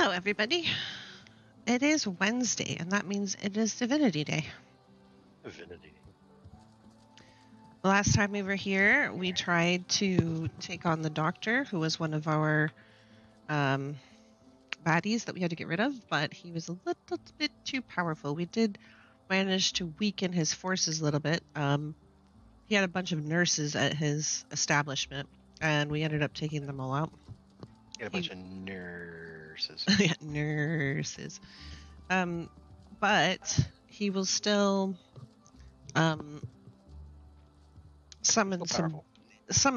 Hello, everybody. It is Wednesday, and that means it is Divinity Day. Divinity. The last time we were here, we tried to take on the Doctor, who was one of our baddies that we had to get rid of, but he was a little bit too powerful. We did manage to weaken his forces a little bit. He had a bunch of nurses at his establishment, and we ended up taking them all out. He had a bunch of nurses. Yeah, nurses. But he will still summon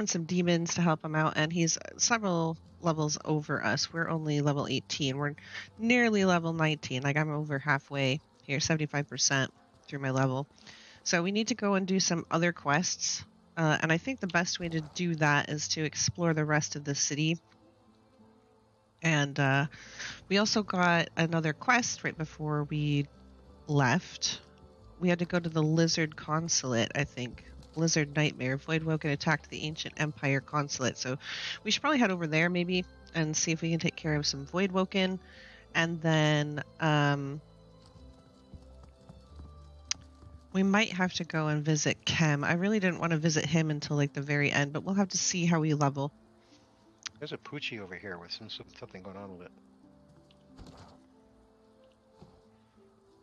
some demons to help him out, and he's several levels over us. We're only level 18. We're nearly level 19. Like, I'm over halfway here, 75% through my level. So we need to go and do some other quests, and I think the best way to do that is to explore the rest of the city. And we also got another quest right before we left. We had to go to the Lizard Consulate, I think. Lizard Nightmare. Voidwoken attacked the Ancient Empire Consulate. So we should probably head over there maybe and see if we can take care of some Voidwoken. And then we might have to go and visit Kem. I really didn't want to visit him until like the very end, but we'll have to see how we level. There's a Poochie over here with something going on with it.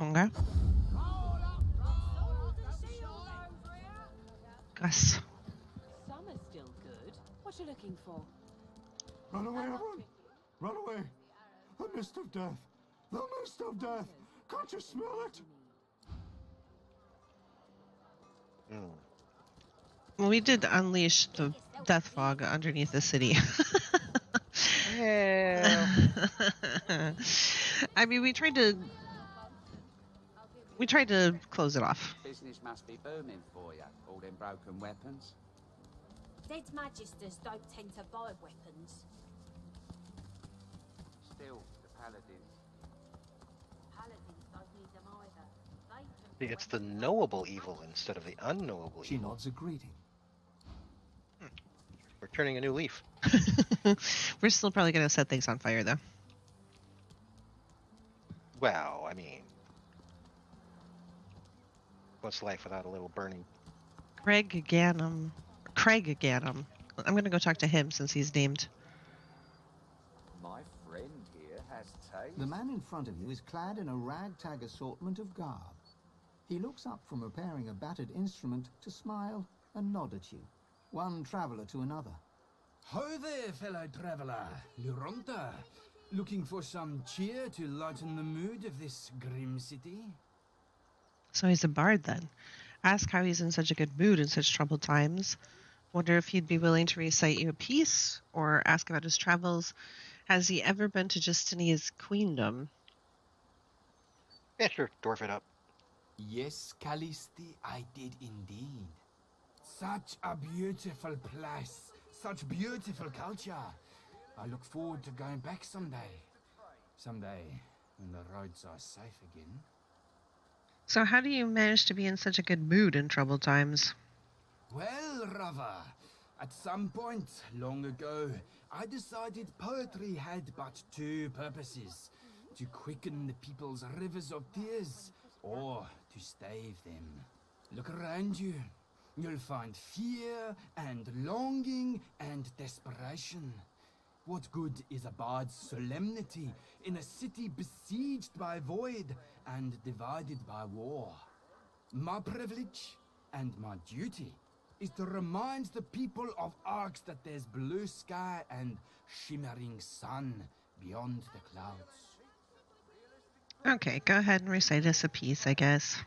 Okay. Gus. Summer's still good. What you looking for? Run away, everyone! Run away! The mist of death! The mist of death! Can't you smell it? Well, we did unleash the death fog underneath the city. Yeah. I mean, we tried to close it off. Business must be booming for you, all them broken weapons. Dead Magisters don't tend to buy weapons. Still, the Paladins. Paladins don't need them either. They can It's the knowable evil instead of the unknowable She evil. nods a greeting. We're turning a new leaf. We're still probably going to set things on fire, though. Well, I mean, what's life without a little burning? Craig Ganum. I'm going to go talk to him since he's named. My friend here has taste. The man in front of you is clad in a ragtag assortment of garb. He looks up from repairing a battered instrument to smile and nod at you, one traveller to another. Ho there, fellow traveller, Luronta. Looking for some cheer to lighten the mood of this grim city? So he's a bard, then. Ask how he's in such a good mood in such troubled times. Wonder if he'd be willing to recite you a piece, or ask about his travels. Has he ever been to Justinia's queendom? Yeah, sure, dwarf it up. Yes, Callisti, I did indeed. Such a beautiful place, such beautiful culture. I look forward to going back someday. Someday, when the roads are safe again. So how do you manage to be in such a good mood in troubled times? Well, Rava, at some point long ago, I decided poetry had but two purposes: to quicken the people's rivers of tears, or to stave them. Look around you. You'll find fear and longing and desperation. What good is a bard's solemnity in a city besieged by void and divided by war? My privilege and my duty is to remind the people of Arx that there's blue sky and shimmering sun beyond the clouds. Okay, go ahead and recite us a piece, I guess.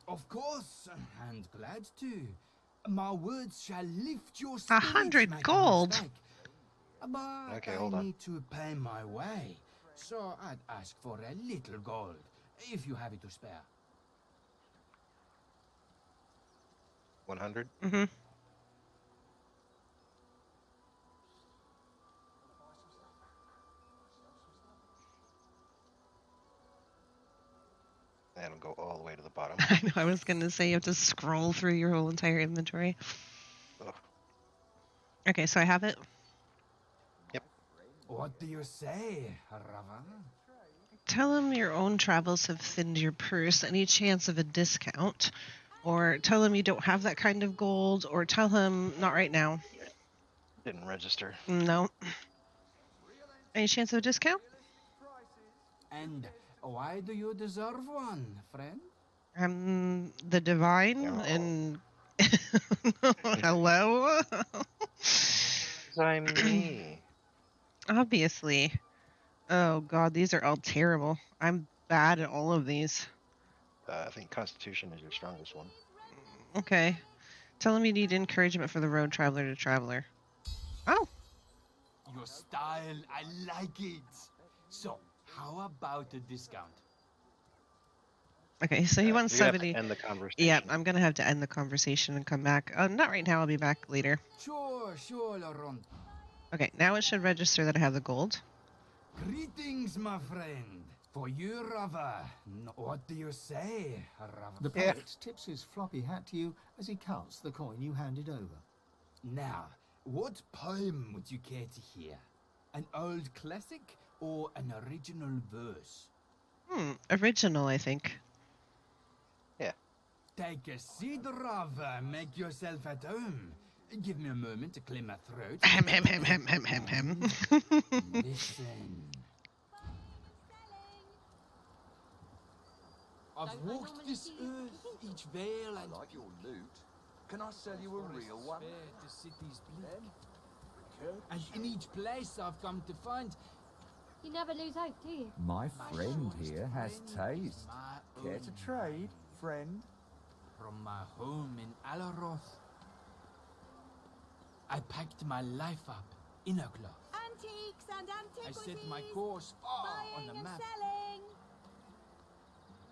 Of course, and glad to. My words shall lift your spirits. 100 make no gold? mistake. But Okay, I hold on. need to pay my way, so I'd ask for a little gold, if you have it to spare. 100? Mm-hmm. And it'll go all the way to the bottom. I know, I was going to say you have to scroll through your whole entire inventory. Ugh. Okay, so I have it. Yep. What do you say, Rava? Tell him your own travels have thinned your purse. Any chance of a discount? Or tell him you don't have that kind of gold. Or tell him not right now. Didn't register. No. Any chance of a discount? And why do you deserve one, friend? I'm the divine and hello. I'm me. Obviously. Oh god, these are all terrible. I'm bad at all of these. I think Constitution is your strongest one. Okay. Tell him you need encouragement for the road traveler to traveler. Oh. Your style, I like it. So, how about a discount? Okay, so he wants We have to 70. end the conversation. Yeah, I'm gonna have to end the conversation and come back. Not right now, I'll be back later. Sure, Laurent. Okay, now it should register that I have the gold. Greetings, my friend. For you, Rava. What do you say, Rava? The poet tips his floppy hat to you as he counts the coin you handed over. Now, what poem would you care to hear? An old classic or an original verse? Original, I think. Take a seat, Rava. Make yourself at home. Give me a moment to clear my throat. Listen. I've walked this earth, each vale and Like your loot. Can I sell you a real one? the city's bleak. And in each place I've come to find You never lose hope, do you? My friend here has taste. my Care own to trade, friend? from my home in Alaroth. I packed my life up in a glove. Antiques and I antiquities. set my course far on the Buying and map. selling.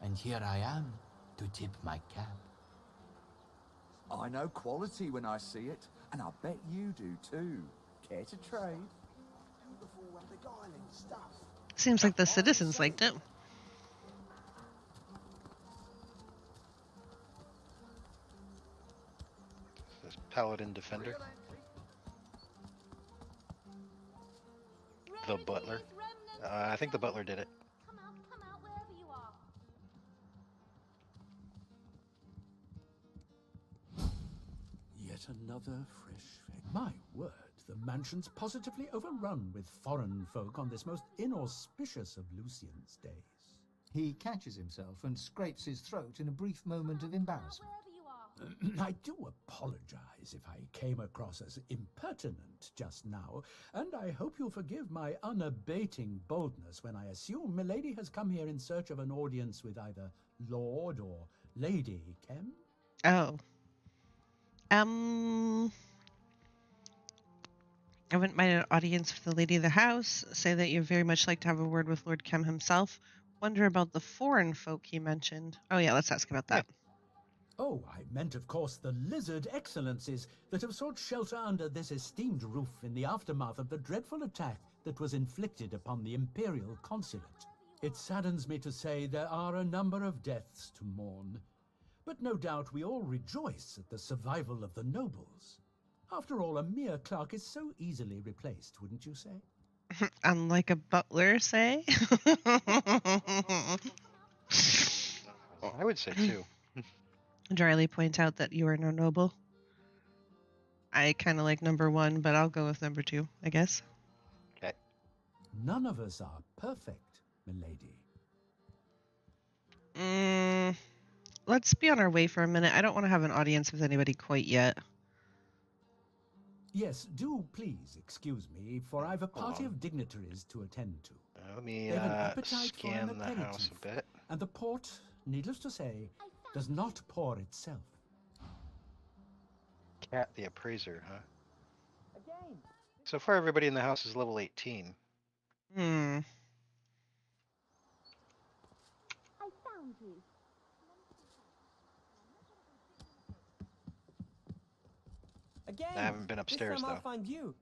And here I am to tip my cap. I know quality when I see it, and I bet you do too. Care to trade? Seems like the citizens liked it. This Paladin Defender. The Butler. I think the Butler did it. Come out, wherever you are. Yet another fresh fate. My word, the mansion's positively overrun with foreign folk on this most inauspicious of Lucian's days. He catches himself and scrapes his throat in a brief moment of embarrassment. Wherever you are. I do apologize if I came across as impertinent just now, and I hope you'll forgive my unabating boldness when I assume Milady has come here in search of an audience with either Lord or Lady Kem. Oh. I wouldn't mind an audience with the lady of the house. Say that you'd very much like to have a word with Lord Kem himself. Wonder about the foreign folk he mentioned. Oh yeah, let's ask about that. Oh, I meant, of course, the lizard excellencies that have sought shelter under this esteemed roof in the aftermath of the dreadful attack that was inflicted upon the Imperial Consulate. It saddens me to say there are a number of deaths to mourn, but no doubt we all rejoice at the survival of the nobles. After all, a mere clerk is so easily replaced, wouldn't you say? Unlike a butler, say? I would say too. Dryly point out that you are no noble. I kind of like number one, but I'll go with number two, I guess. Okay. None of us are perfect, milady. Let's be on our way for a minute. I don't want to have an audience with anybody quite yet. Yes, do please excuse me, for I've a party of dignitaries to attend to. Let me They have an appetite for scan an the house aperitif, a bit. and the port, needless to say, does not pour itself. Cat the Appraiser, huh? So far, everybody in the house is level 18. I found you. Again. I haven't been upstairs, This time though. I'll find you.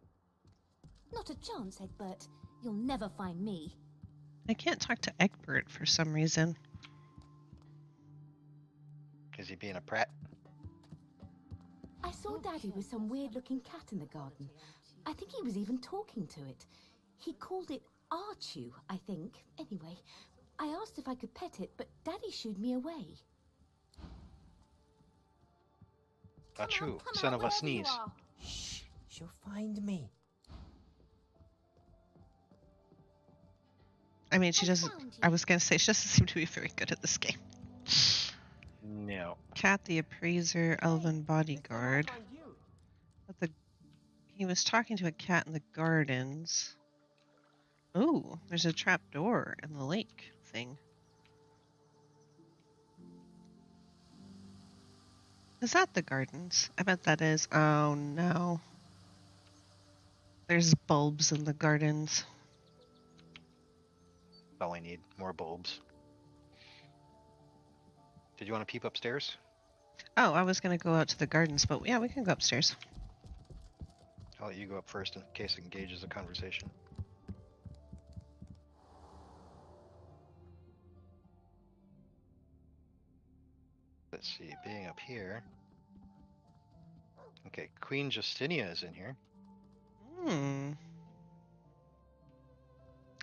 Not a chance, Egbert. You'll never find me. I can't talk to Egbert for some reason. Is he being a prat? I saw Daddy with some weird-looking cat in the garden. I think he was even talking to it. He called it Archu, I think. Anyway, I asked if I could pet it, but Daddy shooed me away. Achoo, son of a sneeze. Shh, she'll find me. I mean, she doesn't. I was gonna say she doesn't seem to be very good at this game. No. Cat the appraiser, elven bodyguard. But he was talking to a cat in the gardens. Ooh, there's a trap door in the lake thing. Is that the gardens? I bet that is. Oh no. There's bulbs in the gardens. That's all I need. More bulbs. Did you want to peep upstairs? Oh, I was gonna go out to the gardens, but yeah, we can go upstairs. I'll let you go up first in case it engages the conversation. Let's see, being up here. Okay, Queen Justinia is in here. Hmm.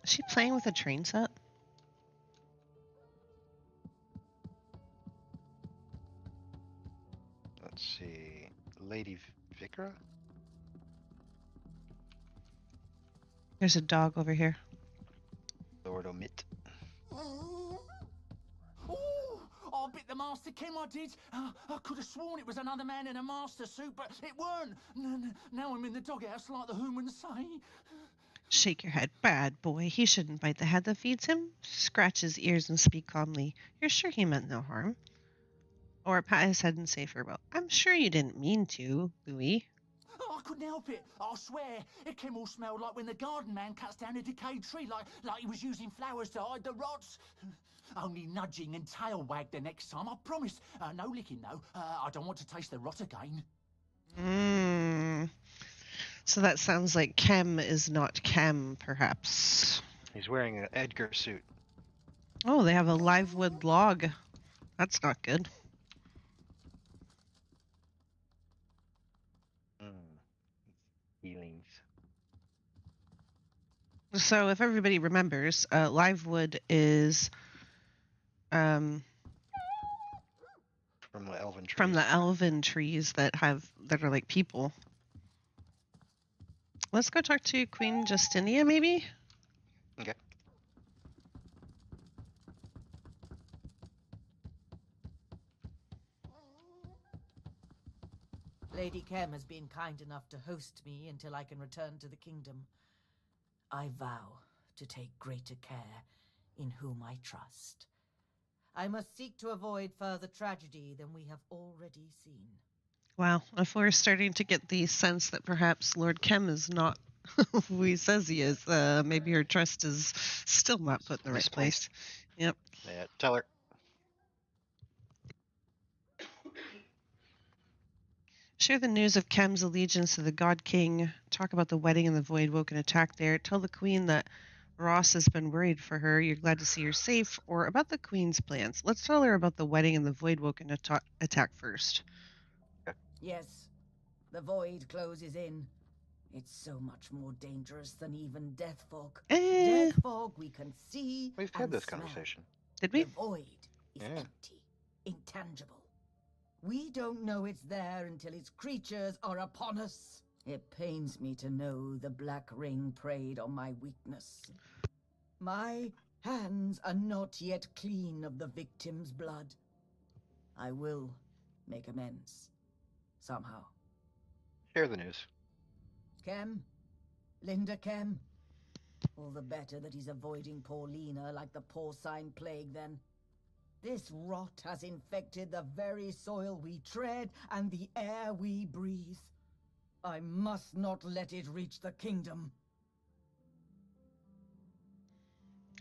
Is she playing with a train set? Let's see, Lady Vikra? There's a dog over here. Lord Omit. Oh, I bit the Master Kim, I did. I could have sworn it was another man in a master suit, but it weren't. Now I'm in the doghouse like the humans say. Shake your head. Bad boy. He shouldn't bite the head that feeds him. Scratch his ears and speak calmly. You're sure he meant no harm? Or pat his head and say farewell. I'm sure you didn't mean to, Louis. Oh, I couldn't help it. I swear. It came all smelled like when the garden man cuts down a decayed tree, like he was using flowers to hide the rots. Only nudging and tail wag the next time, I promise. No licking, though. I don't want to taste the rot again. So that sounds like Kem is not Kem, perhaps. He's wearing an Edgar suit. Oh, they have a live wood log. That's not good. Feelings. So if everybody remembers, live wood is From the elven trees. from the elven trees that are like people. Let's go talk to Queen Justinia, maybe? Okay. Lady Kem has been kind enough to host me until I can return to the kingdom. I vow to take greater care in whom I trust. I must seek to avoid further tragedy than we have already seen. Wow, if we're starting to get the sense that perhaps Lord Kem is not who he says he is, maybe her trust is still not put in the right place. Yep. Yeah, tell her. Share the news of Kem's allegiance to the God King. Talk about the wedding and the Void-Woken attack there. Tell the Queen that Ross has been worried for her. You're glad to see her safe. Or about the Queen's plans. Let's tell her about the wedding and the Void-Woken attack first. Yes, the void closes in. It's so much more dangerous than even death fog. Death fog we can see. We've had this smell. conversation. Did we? The void is empty, intangible. We don't know it's there until its creatures are upon us. It pains me to know the Black Ring preyed on my weakness. My hands are not yet clean of the victim's blood. I will make amends. Somehow. Share the news. Kem? Linda Kem? All the better that he's avoiding Paulina like the porcine plague, then. This rot has infected the very soil we tread and the air we breathe. I must not let it reach the kingdom.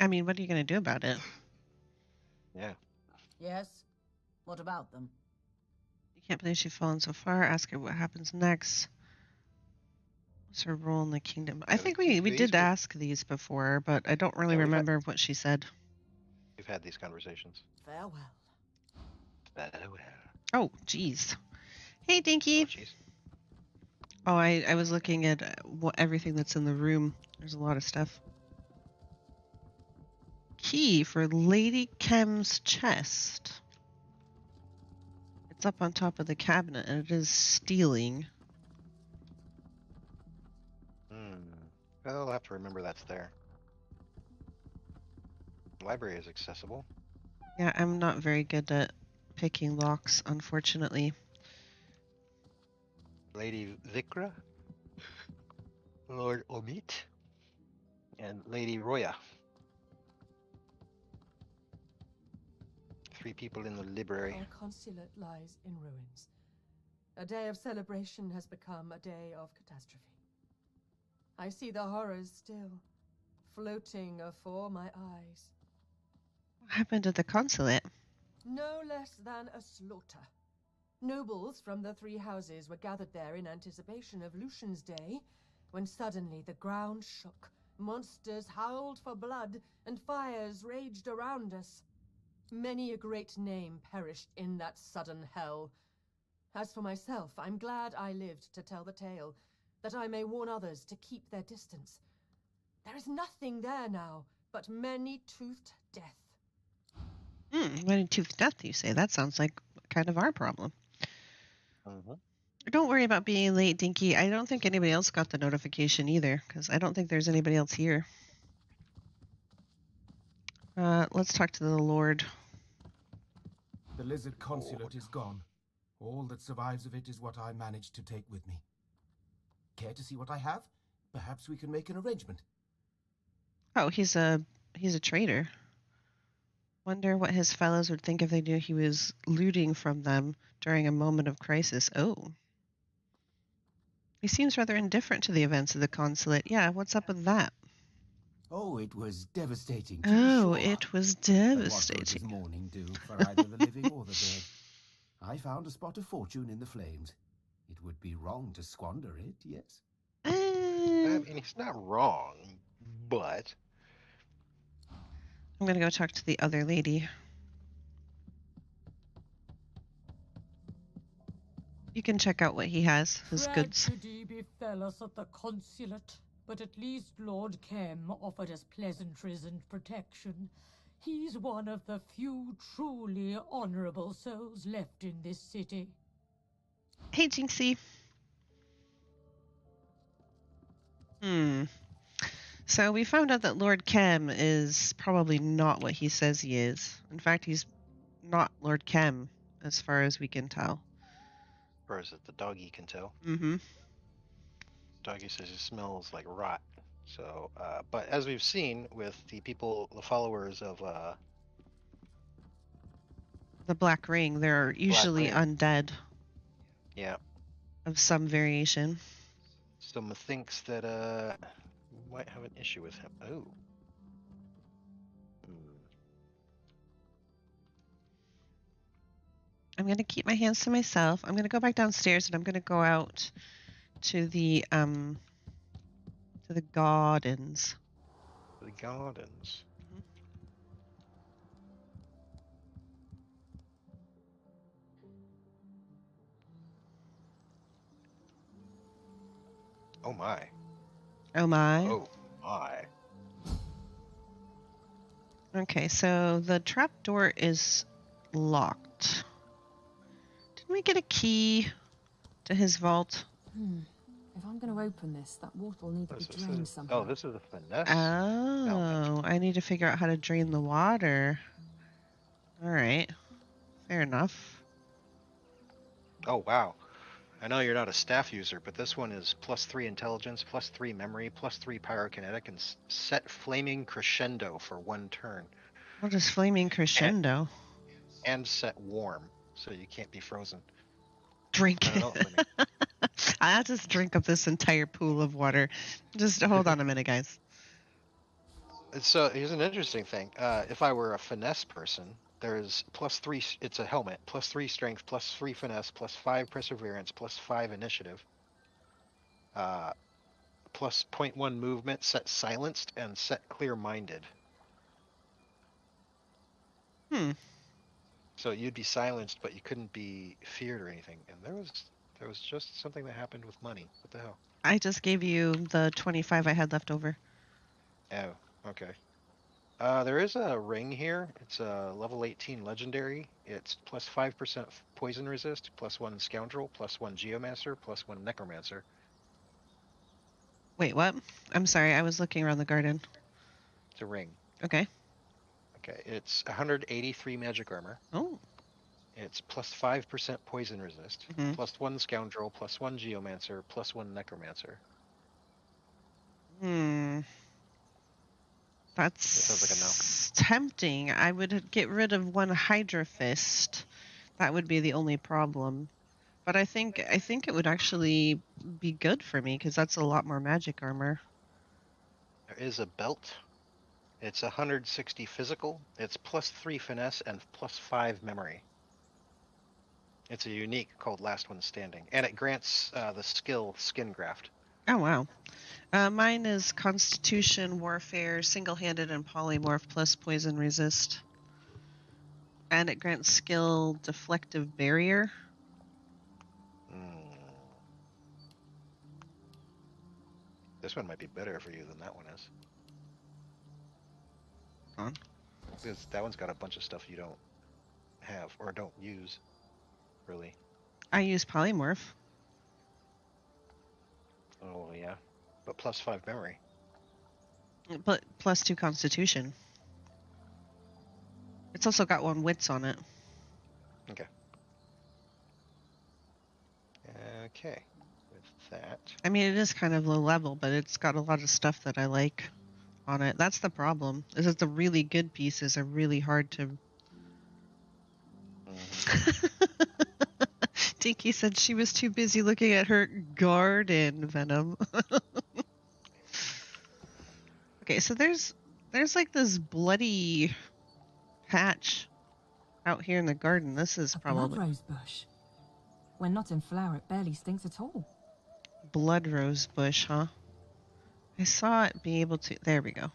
I mean, what are you going to do about it? Yeah. Yes? What about them? You can't believe she's fallen so far. Ask her what happens next. What's her role in the kingdom? I think we did ask these before, but I don't really remember what she said. We've had these conversations. Farewell. Farewell. Oh, jeez. Hey, Dinky. Oh, jeez. Oh, I was looking at everything that's in the room. There's a lot of stuff. Key for Lady Kem's chest. It's up on top of the cabinet, and it is stealing. Well, I'll have to remember that's there. Library is accessible. Yeah, I'm not very good at picking locks, unfortunately. Lady Vikra, Lord Omit, and Lady Roya. 3 people in the library. Our consulate lies in ruins. A day of celebration has become a day of catastrophe. I see the horrors still, floating afore my eyes. What happened to the consulate? No less than a slaughter. Nobles from the 3 houses were gathered there in anticipation of Lucian's Day, when suddenly the ground shook, monsters howled for blood, and fires raged around us. Many a great name perished in that sudden hell. As for myself, I'm glad I lived to tell the tale, that I may warn others to keep their distance. There is nothing there now but many-toothed death. Many-toothed death, you say? That sounds like kind of our problem. Mm-hmm. Don't worry about being late, Dinky. I don't think anybody else got the notification either, because I don't think there's anybody else here. Let's talk to the Lord. The lizard consulate is gone. All that survives of it is what I managed to take with me. Care to see what I have? Perhaps we can make an arrangement. Oh, he's a traitor. Wonder what his fellows would think if they knew he was looting from them during a moment of crisis. Oh. He seems rather indifferent to the events of the consulate. Yeah, what's up with that? Oh, it was devastating. Oh, it was But what good devastating. does mourning do for either the living or the dead? I found a spot of fortune in the flames. It would be wrong to squander it, yes? I mean, he's not wrong, but... I'm gonna go talk to the other lady. You can check out what he has, his goods. Tragedy befell us at the consulate, but at least Lord Kem offered us pleasantries and protection. He's one of the few truly honorable souls left in this city. Hey, Jinxie. So we found out that Lord Kem is probably not what he says he is. In fact, he's not Lord Kem, as far as we can tell. Or is it the doggy can tell? Mm-hmm. Doggy says it smells like rot. So, but as we've seen with the people, the followers of The Black Ring, they're usually undead. Yeah. Of some variation. Someone thinks that might have an issue with him. Oh. I'm going to keep my hands to myself. I'm going to go back downstairs and I'm going to go out to the gardens. The gardens. Oh my. Oh my. Oh my. Okay, so the trapdoor is locked. Didn't we get a key to his vault? If I'm going to open this, that water will need to be drained somehow. Oh, this is a finesse. Oh, I need to figure out how to drain the water. All right. Fair enough. Oh, wow. I know you're not a staff user, but this one is +3 intelligence, +3 memory, +3 pyrokinetic, and set flaming crescendo for 1 turn. What is flaming crescendo? And set warm, so you can't be frozen. Drink it. I'll just drink up this entire pool of water. Just hold on a minute, guys. So here's an interesting thing. If I were a finesse person, there's +3, it's a helmet, +3 strength, +3 finesse, +5 perseverance, +5 initiative, plus 0.1 movement, set silenced, and set clear-minded. So you'd be silenced, but you couldn't be feared or anything. And there was just something that happened with money. What the hell? I just gave you the 25 I had left over. Oh, okay. There is a ring here. It's a level 18 legendary. It's plus 5% poison resist, plus 1 scoundrel, plus 1 geomancer, plus 1 necromancer. Wait, what? I'm sorry, I was looking around the garden. It's a ring. Okay. Okay, it's 183 magic armor. Oh. It's plus 5% poison resist, Mhm. plus 1 scoundrel, plus 1 geomancer, plus 1 necromancer. That's sounds like a no. tempting. I would get rid of 1 Hydra Fist. That would be the only problem. But I think it would actually be good for me because that's a lot more magic armor. There is a belt. It's 160 physical. It's plus 3 finesse and plus 5 memory. It's a unique called Last One Standing, and it grants the skill Skin Graft. Oh, wow. Mine is Constitution, Warfare, Single-Handed, and Polymorph plus Poison Resist. And it grants skill Deflective Barrier. This one might be better for you than that one is. Huh? Because that one's got a bunch of stuff you don't have or don't use, really. I use Polymorph. Oh, yeah. But plus 5 memory. But plus 2 Constitution. It's also got 1 Wits on it. Okay. Okay. With that. I mean, it is kind of low level, but it's got a lot of stuff that I like on it. That's the problem, is that the really good pieces are really hard to... Dinky said she was too busy looking at her garden, Venom. Okay, so there's like this bloody patch out here in the garden. This is probably... Blood rose bush. When not in flower, it barely stinks at all. Blood rose bush, huh? I saw it be able to... There we go.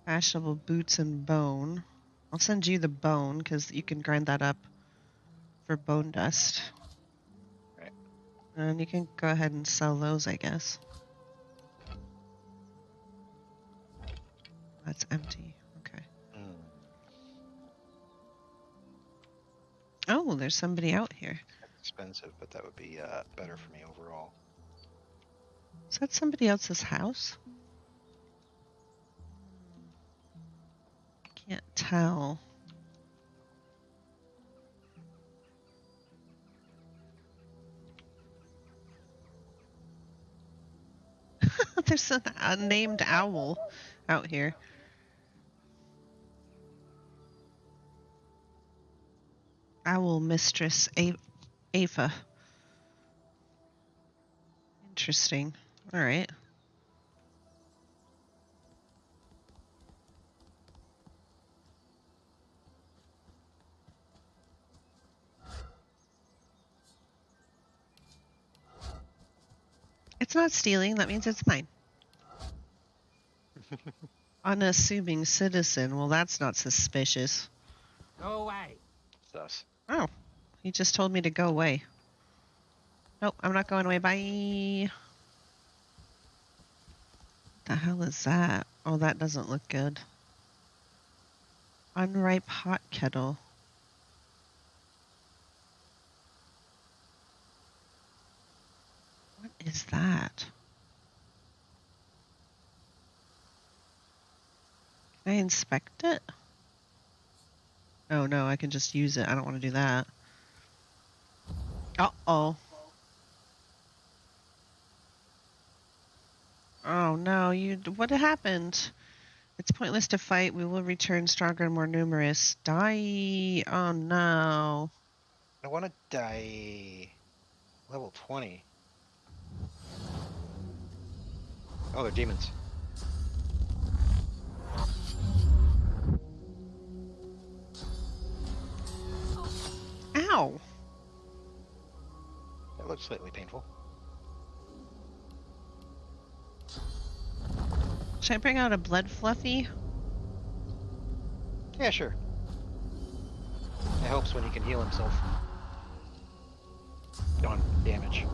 Fashionable boots and bone. I'll send you the bone, because you can grind that up for bone dust. Right. And you can go ahead and sell those, I guess. That's empty. Okay. Oh, there's somebody out here. Expensive, but that would be better for me overall. Is that somebody else's house? Can't tell. There's an unnamed owl out here. Owl Mistress Afa. Interesting. All right. It's not stealing. That means it's mine. Unassuming citizen. Well, that's not suspicious. Go away. Thus. Oh, he just told me to go away. Nope, I'm not going away. Bye. The hell is that? Oh, that doesn't look good. Unripe hot kettle. What is that? Can I inspect it? Oh no, I can just use it. I don't want to do that. Uh-oh. Oh no, what happened? It's pointless to fight. We will return stronger and more numerous. Die. Oh no. I want to die level 20. Oh, they're demons. Ow. That looks slightly painful. Should I bring out a blood fluffy? Yeah, sure. It helps when he can heal himself on damage.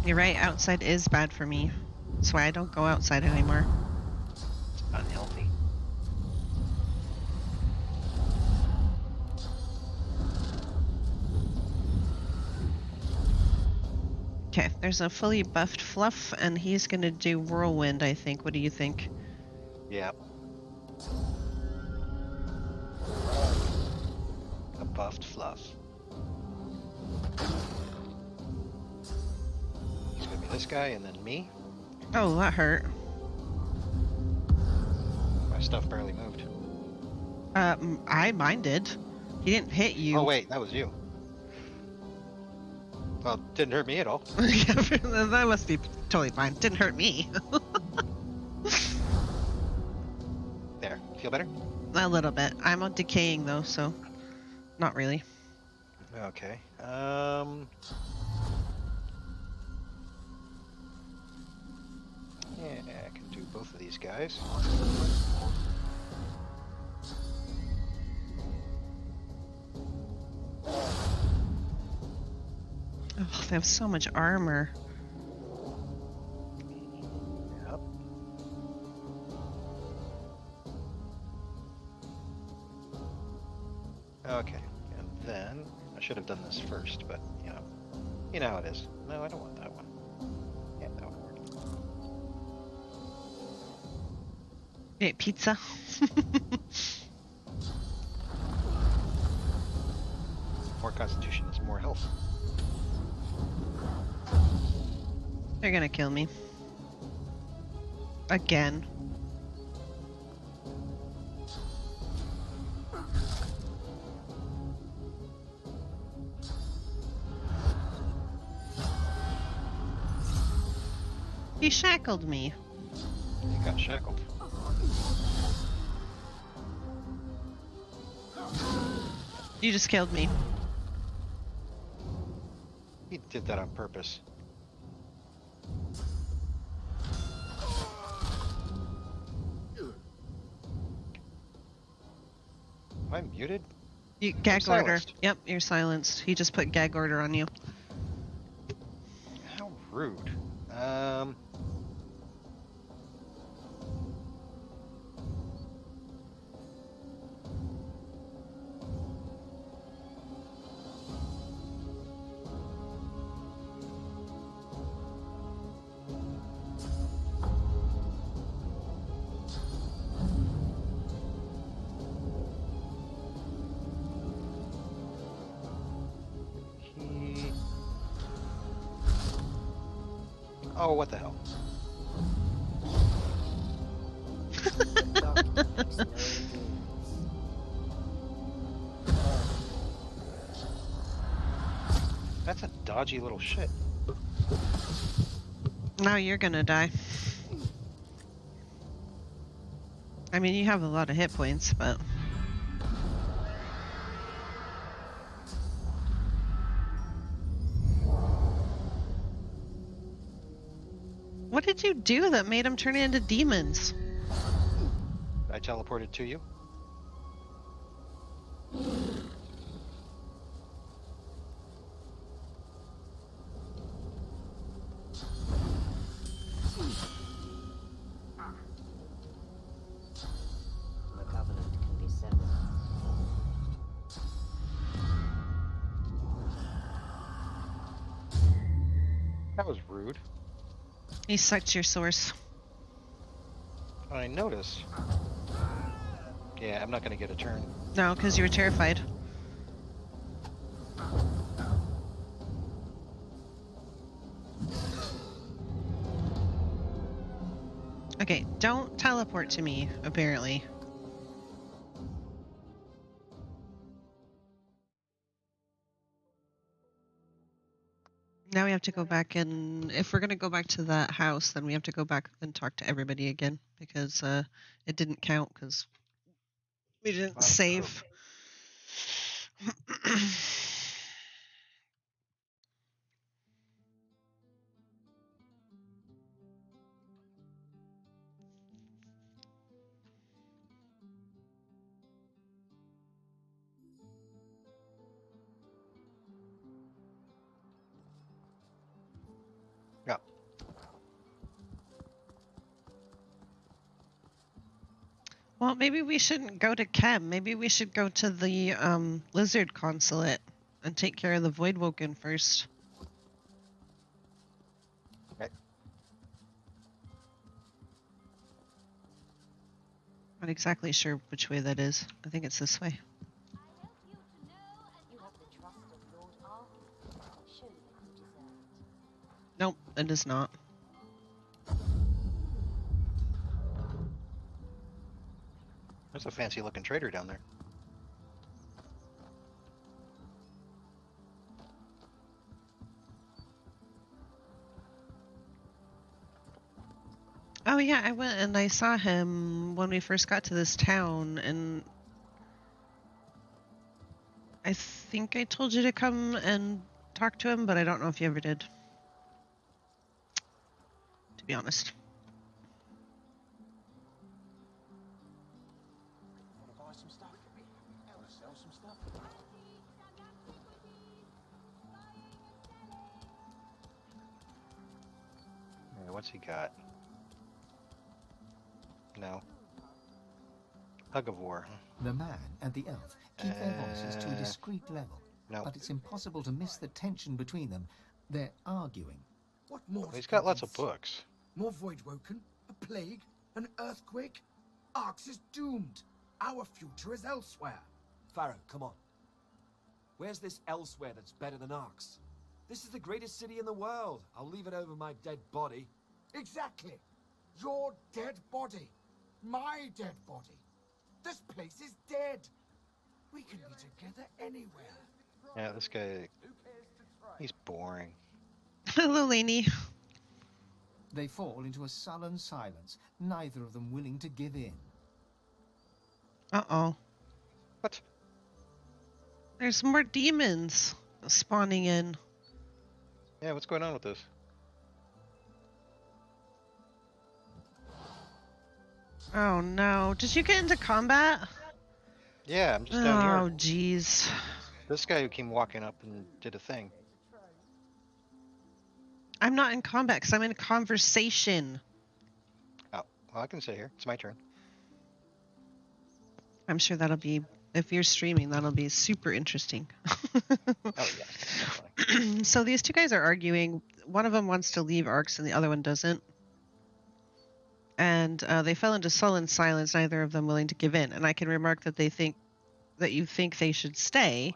You're right, outside is bad for me. That's why I don't go outside anymore. It's unhealthy. Okay, there's a fully buffed Fluff, and he's gonna do Whirlwind, I think. What do you think? Yep. A buffed Fluff. He's gonna be this guy and then me. Oh, that hurt. My stuff barely moved. I minded. He didn't hit you. Oh wait, that was you. Well, didn't hurt me at all. That must be totally fine. Didn't hurt me. There. Feel better? A little bit. I'm decaying though, so not really. Okay. Yeah, I can do both of these guys. Oh, they have so much armor. Yep. Okay, and then I should have done this first, but you know how it is. No, I don't want that one. Yeah, that would work. Wait, pizza. More constitution is more health. They're gonna kill me. Again. He shackled me. You got shackled. You just killed me. He did that on purpose. Am I muted? Gag order. Yep, you're silenced. He just put gag order on you. How rude. Oh, what the hell? That's a dodgy little shit. Now you're gonna die. I mean, you have a lot of hit points, but... What did you do that made him turn into demons? I teleported to you. The covenant can be severed. That was rude. He sucked your source. I noticed. Yeah, I'm not gonna get a turn. No, because you were terrified. Okay, don't teleport to me, apparently. Now we have to go back and... If we're going to go back to that house, then we have to go back and talk to everybody again, because it didn't count, because we didn't save. Well, maybe we shouldn't go to Chem. Maybe we should go to the lizard consulate and take care of the Voidwoken first. Okay. Not exactly sure which way that is. I think it's this way. You have the trust of Lord Arthur. Surely you deserve it. Nope, it is not. There's a fancy looking trader down there. Oh yeah, I went and I saw him when we first got to this town, and I think I told you to come and talk to him, but I don't know if you ever did. To be honest. Yeah, what's he got? No. Hug of War. The man and the elf keep their voices to a discreet level. No. But it's impossible to miss the tension between them. They're arguing. What more? He's got lots of books. More Voidwoken? A plague? An earthquake? Arx is doomed. Our future is elsewhere. Pharaoh, come on. Where's this elsewhere that's better than Arx? This is the greatest city in the world. I'll leave it over my dead body. Exactly. Your dead body. My dead body. This place is dead. We can be together anywhere. Yeah, this guy, he's boring. Hello, Lainey. They fall into a sullen silence, neither of them willing to give in. Uh-oh. What? There's more demons spawning in. Yeah, what's going on with this? Oh no. Did you get into combat? Yeah, I'm just down here. Oh, jeez. This guy who came walking up and did a thing. I'm not in combat because I'm in conversation. Oh, well, I can sit here. It's my turn. I'm sure that'll be, if you're streaming, that'll be super interesting. Oh, yeah. So these two guys are arguing. One of them wants to leave Arx and the other one doesn't. And they fell into sullen silence, neither of them willing to give in. And I can remark that they think that you think they should stay.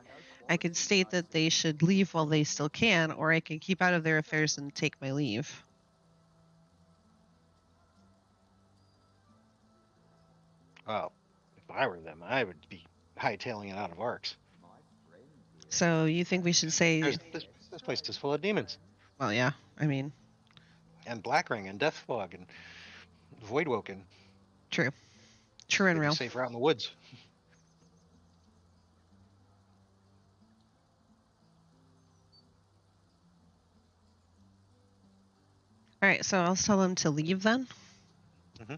I can state that they should leave while they still can, or I can keep out of their affairs and take my leave. Well, if I were them, I would be hightailing it out of Arx. So you think we should say... This place is full of demons. Well, yeah, I mean... And Blackring and Deathfog and Voidwoken. True. True and real. Safer out in the woods. All right, so I'll tell them to leave then. Mm-hmm.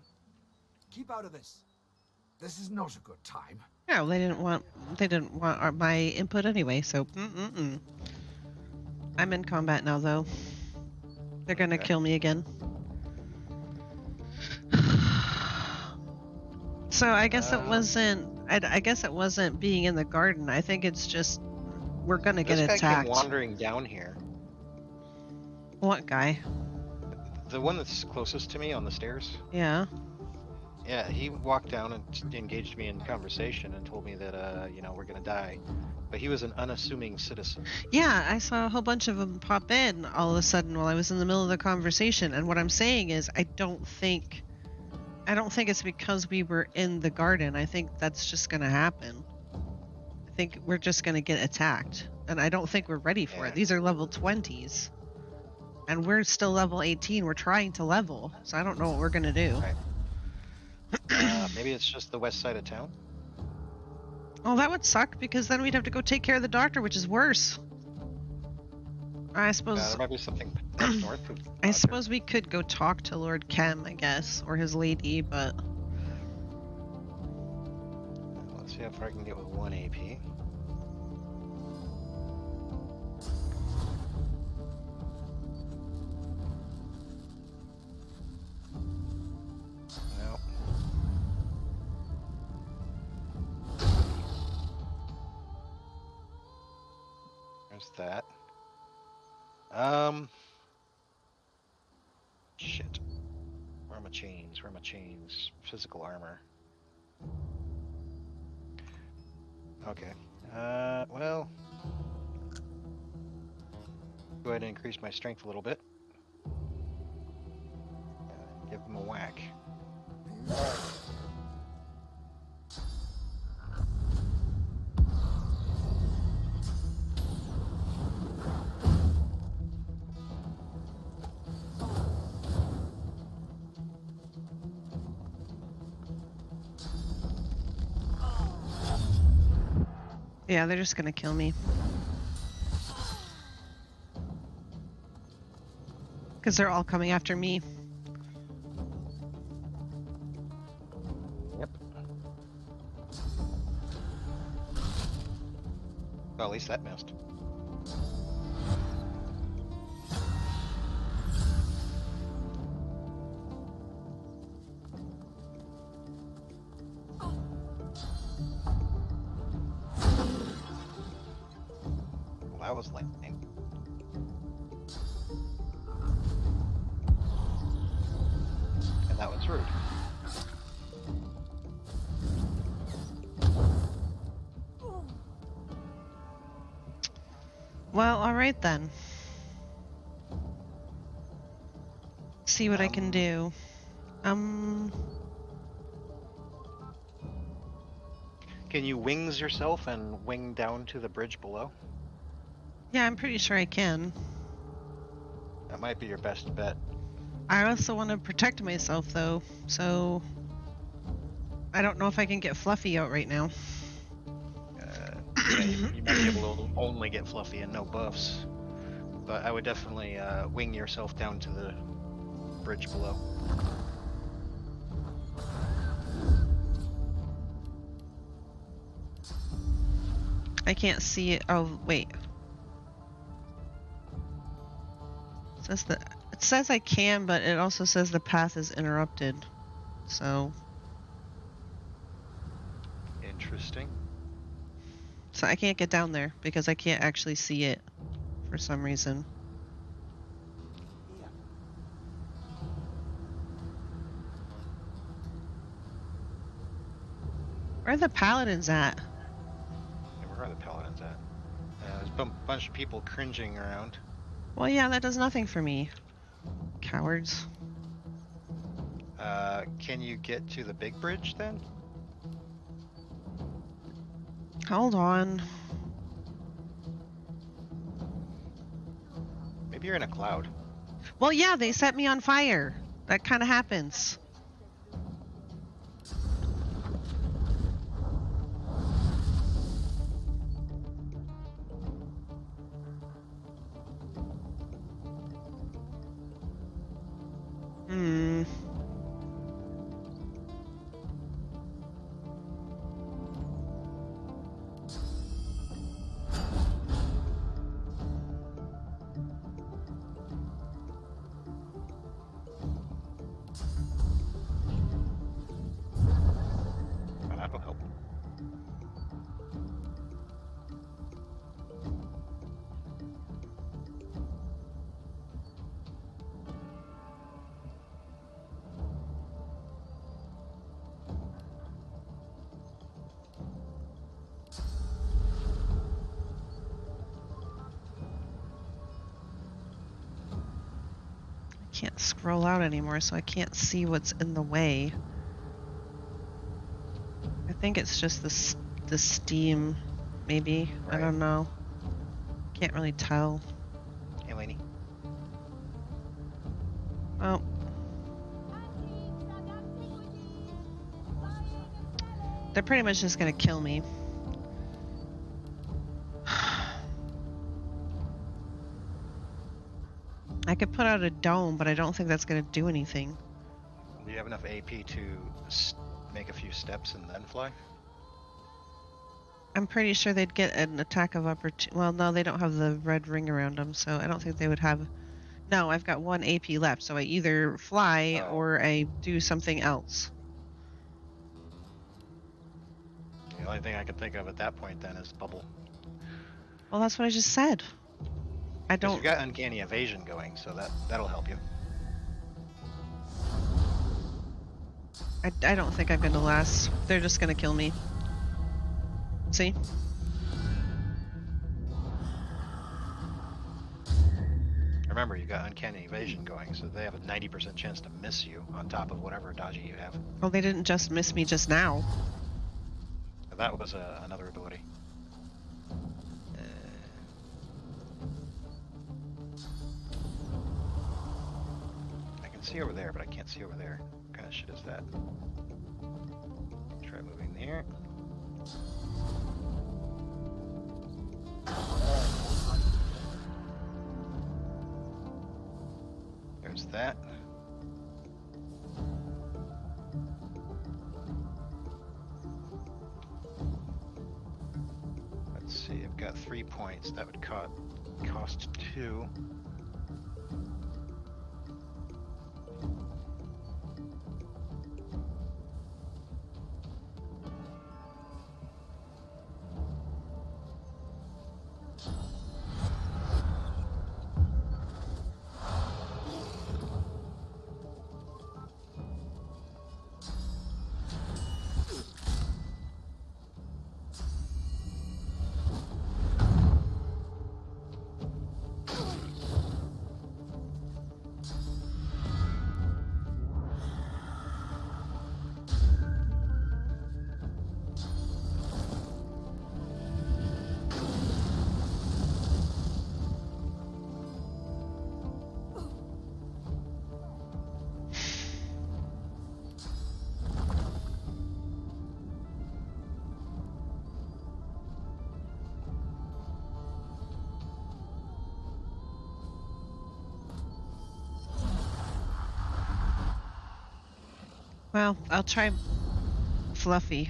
Keep out of this. This is not a good time. Yeah, well, they didn't want my input anyway, so I'm in combat now, though. They're gonna kill me again. So I guess it wasn't. I guess it wasn't being in the garden. I think it's just we're gonna get This guy attacked. came wandering down here. What guy? The one that's closest to me on the stairs. Yeah. Yeah, he walked down and engaged me in conversation and told me that, you know, we're gonna die. But he was an unassuming citizen. Yeah, I saw a whole bunch of them pop in all of a sudden while I was in the middle of the conversation. And what I'm saying is, I don't think it's because we were in the garden. I think that's just gonna happen. I think we're just gonna get attacked, and I don't think we're ready for it. These are level 20s, and we're still level 18. We're trying to level, so I don't know what we're gonna do. Right. Maybe it's just the west side of town. Well, that would suck because then we'd have to go take care of the doctor, which is worse. I suppose. There might be something up north of. I suppose we could go talk to Lord Kem, I guess, or his lady, but. Let's see how far I can get with 1 AP. No. There's that. Shit. Where are my chains? Where are my chains? Physical armor. Okay. Well. Go ahead and increase my strength a little bit. Give him a whack. Yeah, they're just gonna kill me. Because they're all coming after me. Yep. Well, at least that missed. Well, that was lightning. And that was rude. Well, alright then. See what I can do. Can you wings yourself and wing down to the bridge below? Yeah, I'm pretty sure I can. That might be your best bet. I also want to protect myself, though, so I don't know if I can get Fluffy out right now. Yeah, you might be able to only get Fluffy and no buffs. But I would definitely wing yourself down to the bridge below. I can't see it. Oh, wait. It says I can, but it also says the path is interrupted. So. Interesting. So I can't get down there because I can't actually see it for some reason. Where are the paladins at? Yeah, where are the paladins at? There's a bunch of people cringing around. Well, yeah, that does nothing for me. Cowards. Can you get to the big bridge then? Hold on. Maybe you're in a cloud. Well, yeah, they set me on fire. That kind of happens. That'll help. Can't scroll out anymore, so I can't see what's in the way. I think it's just the steam, maybe. Right. I don't know. Can't really tell. Hey, Lainey. Oh. They're pretty much just gonna kill me. I could put out a dome, but I don't think that's going to do anything. Do you have enough AP to make a few steps and then fly? I'm pretty sure they'd get an attack of opportunity. Well, no, they don't have the red ring around them, so I don't think they would have... No, I've got 1 AP left, so I either fly or I do something else. The only thing I can think of at that point then is bubble. Well, that's what I just said. I 'Cause don't. You've got uncanny evasion going, so that'll help you. I don't think I'm gonna last. They're just gonna kill me. See? Remember, you've got uncanny evasion going, so they have a 90% chance to miss you on top of whatever dodging you have. Well, they didn't just miss me just now. That was another ability. I can see over there, but I can't see over there. What kind of shit is that? Try moving there. There's that. Let's see, I've got 3 points. That would cost 2. Well, I'll try Fluffy.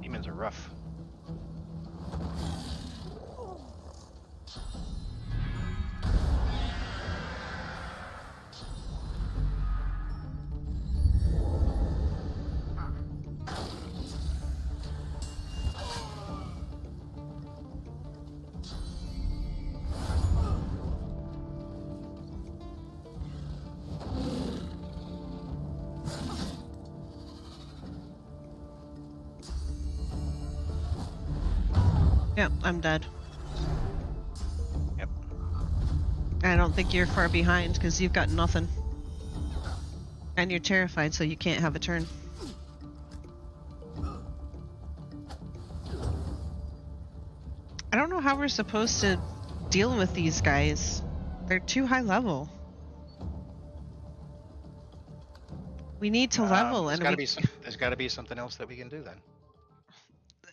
Demons are rough. Yep, I'm dead. Yep. I don't think you're far behind because you've got nothing. And you're terrified, so you can't have a turn. I don't know how we're supposed to deal with these guys. They're too high level. We need to level, There's and got to be something else that we can do then.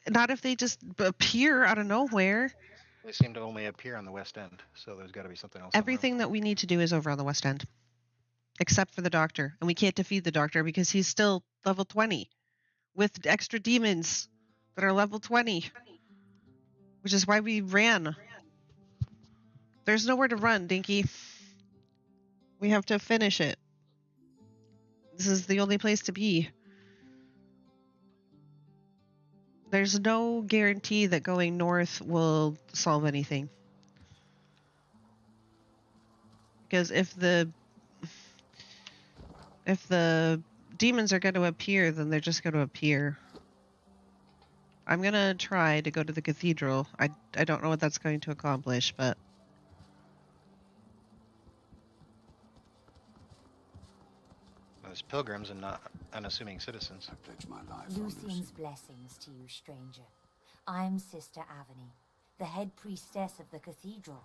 not if they just appear out of nowhere. They seem to only appear on the west end, so there's got to be something else. Everything that we need to do is over on the west end, except for the doctor, and we can't defeat the doctor because he's still level 20 with extra demons that are level 20, which is why we ran. There's nowhere to run, Dinky. We have to finish it. This is the only place to be. There's no guarantee that going north will solve anything. Because if the demons are going to appear, then they're just going to appear. I'm going to try to go to the cathedral. I don't know what that's going to accomplish, but... There's pilgrims and not unassuming citizens. I pledge my life. Lucian's blessings to you, stranger. I'm Sister Avony, the head priestess of the cathedral.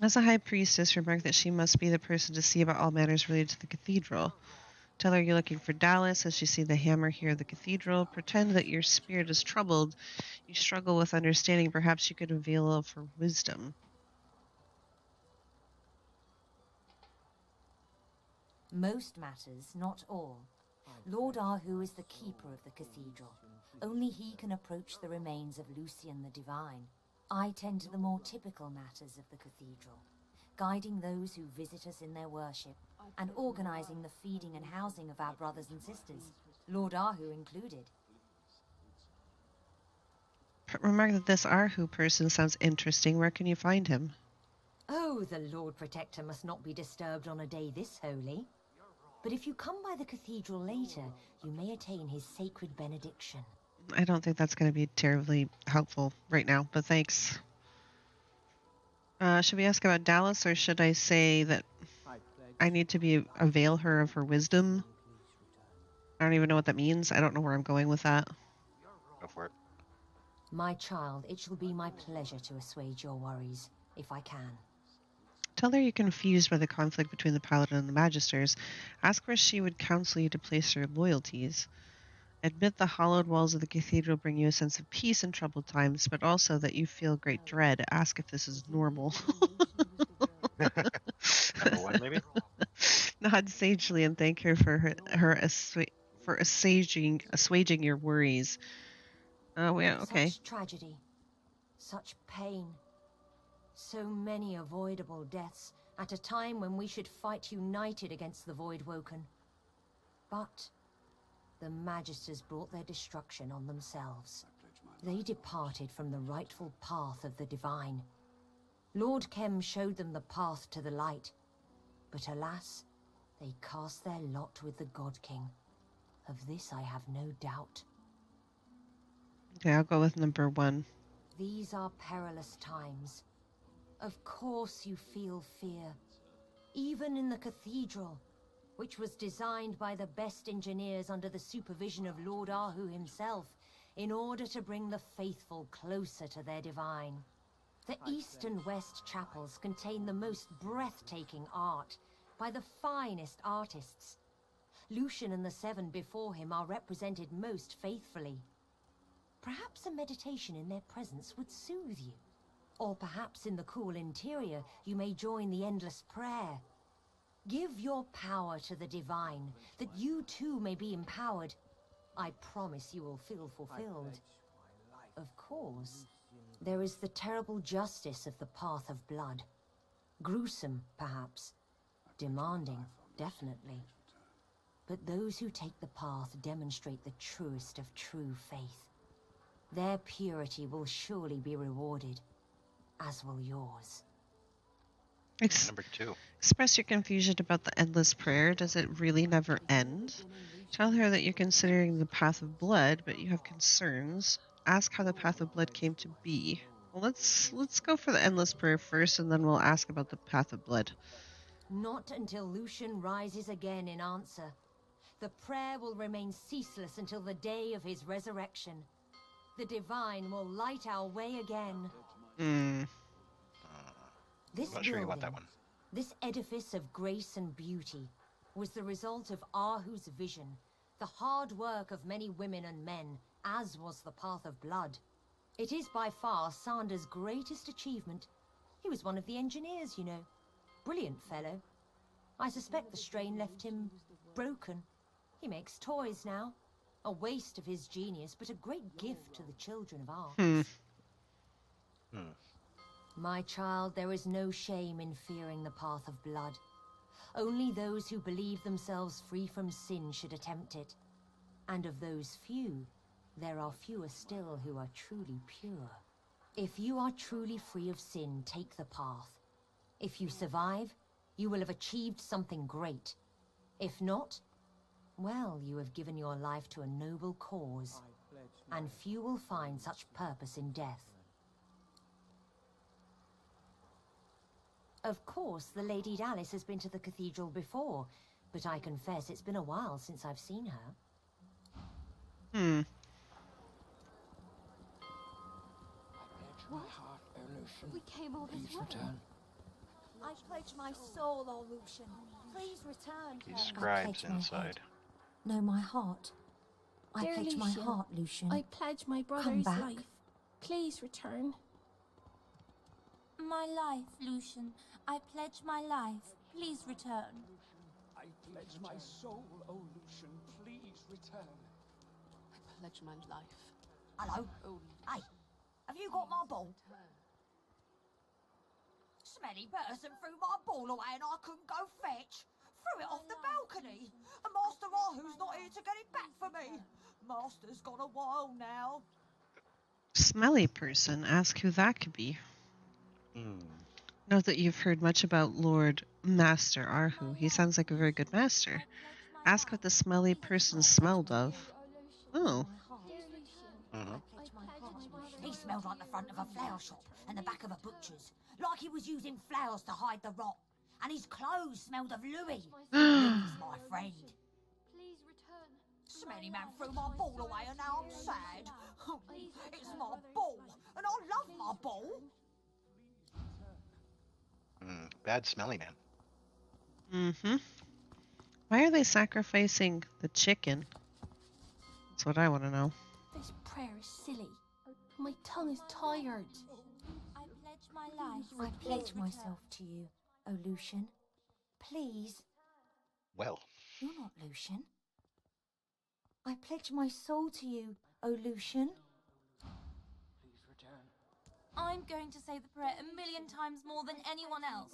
As a high priestess, remark that she must be the person to see about all matters related to the cathedral. Tell her you're looking for Dallas as you see the hammer here at the cathedral. Pretend that your spirit is troubled. You struggle with understanding. Perhaps you could avail of her wisdom. Most matters, not all. Lord Ahu is the keeper of the cathedral. Only he can approach the remains of Lucian the Divine. I tend to the more typical matters of the cathedral, guiding those who visit us in their worship, and organizing the feeding and housing of our brothers and sisters, Lord Ahu included. Remark that this Ahu person sounds interesting. Where can you find him? Oh, the Lord Protector must not be disturbed on a day this holy. But if you come by the cathedral later, you may attain his sacred benediction. I don't think that's going to be terribly helpful right now, but thanks. Should we ask about Dallas, or should I say that I need to avail her of her wisdom? I don't even know what that means. I don't know where I'm going with that. Go for it. My child, it shall be my pleasure to assuage your worries, if I can. Tell her you're confused by the conflict between the Paladin and the Magisters. Ask where she would counsel you to place her loyalties. Admit the hallowed walls of the cathedral bring you a sense of peace in troubled times, but also that you feel great dread. Ask if this is normal. Number one, maybe? Nod sagely and thank her for assuaging your worries. Oh, yeah, okay. Such tragedy, such pain, so many avoidable deaths at a time when we should fight united against the Void Woken. But the Magisters brought their destruction on themselves. They departed from the rightful path of the Divine. Lord Kem showed them the path to the light, but alas, they cast their lot with the God King. Of this I have no doubt. Okay, I'll go with number one. These are perilous times. Of course you feel fear. Even in the cathedral, which was designed by the best engineers under the supervision of Lord Ahu himself, in order to bring the faithful closer to their divine. The east and west chapels contain the most breathtaking art by the finest artists. Lucian and the seven before him are represented most faithfully. Perhaps a meditation in their presence would soothe you. Or perhaps in the cool interior you may join the endless prayer. Give your power to the divine, that you too may be empowered. I promise you will feel fulfilled. Of course, there is the terrible justice of the path of blood. Gruesome, perhaps. Demanding, definitely. But those who take the path demonstrate the truest of true faith. Their purity will surely be rewarded, as will yours. Number two. Express your confusion about the endless prayer. Does it really never end? Tell her that you're considering the path of blood, but you have concerns. Ask how the path of blood came to be. Well, let's go for the endless prayer first, and then we'll ask about the path of blood. Not until Lucian rises again in answer. The prayer will remain ceaseless until the day of his resurrection. The divine will light our way again. This not sure you want that one. This edifice of grace and beauty was the result of Ahu's vision, the hard work of many women and men, as was the path of blood. It is by far Sander's greatest achievement. He was one of the engineers, you know. Brilliant fellow. I suspect the strain left him broken. He makes toys now. A waste of his genius, but a great gift to the children of art. My child, there is no shame in fearing the path of blood. Only those who believe themselves free from sin should attempt it. And of those few, there are fewer still who are truly pure. If you are truly free of sin, take the path. If you survive, you will have achieved something great. If not, well, you have given your life to a noble cause, and few will find such purpose in death. Of course, the Lady Dallas has been to the cathedral before, but I confess it's been a while since I've seen her. What? We came all this way. I pledge my soul, O Lucian. Please return. These scribes inside. No, my heart. I Dear pledge my Lucian, heart, Lucian. I pledge my Come brother's back. life. Please return. My life, Lucian. I pledge my life. Please return. I pledge my soul, oh Lucian, please return. I pledge my life. Hello? Oh, Hey, have you got my ball? Smelly person threw my ball away and I couldn't go fetch. Threw it off the balcony. And Master Rahu's not here to get it back for me. Master's gone a while now. Smelly person. Ask who that could be. Note that you've heard much about Lord Master Arhu. He sounds like a very good master. Ask what the smelly person smelled of. Oh. He smelled like the front of a flower shop and the back of a butcher's. Like he was using flowers to hide the rot. And his clothes smelled of Louis. Louis, my friend. please return. Smelly man threw my ball away and now I'm sad. It's my ball, and I love my ball. Bad smelly man. Mm-hmm. Why are they sacrificing the chicken? That's what I want to know. This prayer is silly. My tongue is tired. I pledge my life. I pledge myself to you, oh Lucian. Please. Well. You're not Lucian. I pledge my soul to you, oh Lucian. Please return. I'm going to say the prayer 1,000,000 times more than anyone else.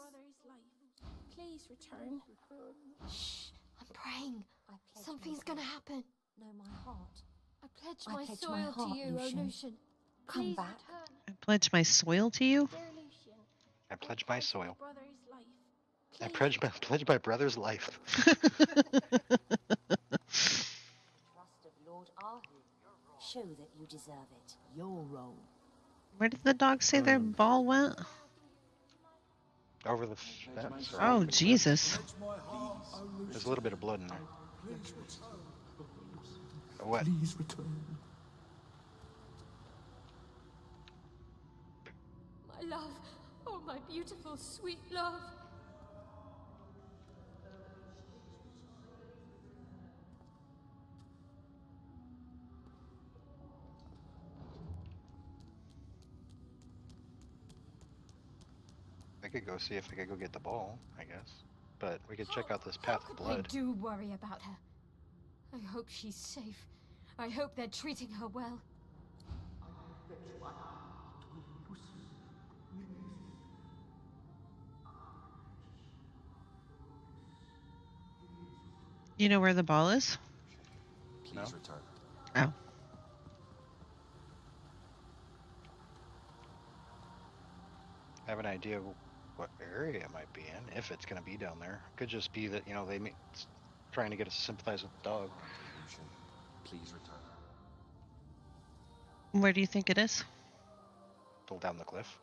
Please return. Shh, I'm praying. Something's gonna happen. No, my heart. I pledge I my pledge soul my heart, to you, Lucian. oh Lucian. Come Please back. return. I pledge my soil to you? Dear Lucian, I pledge my soil. brother's life. I pledge my brother's life. Trust of Lord Arhu. Show that you deserve it. Your role. Where did the dog say their ball went? Over the fence. or Oh, over the cliff. Jesus. There's a little bit of blood in there. What? Please return. My love. Oh, my beautiful, sweet love. I could go see if I could go get the ball, I guess. But we could check out this path of I blood. do worry about her. I hope she's safe. I hope they're treating her well. You know where the ball is? Please return. Oh. I have an idea of what area it might be in, if it's going to be down there. Could just be that, they trying to get us to sympathize with the dog. Lucian, please return. Where do you think it is? Pull down the cliff.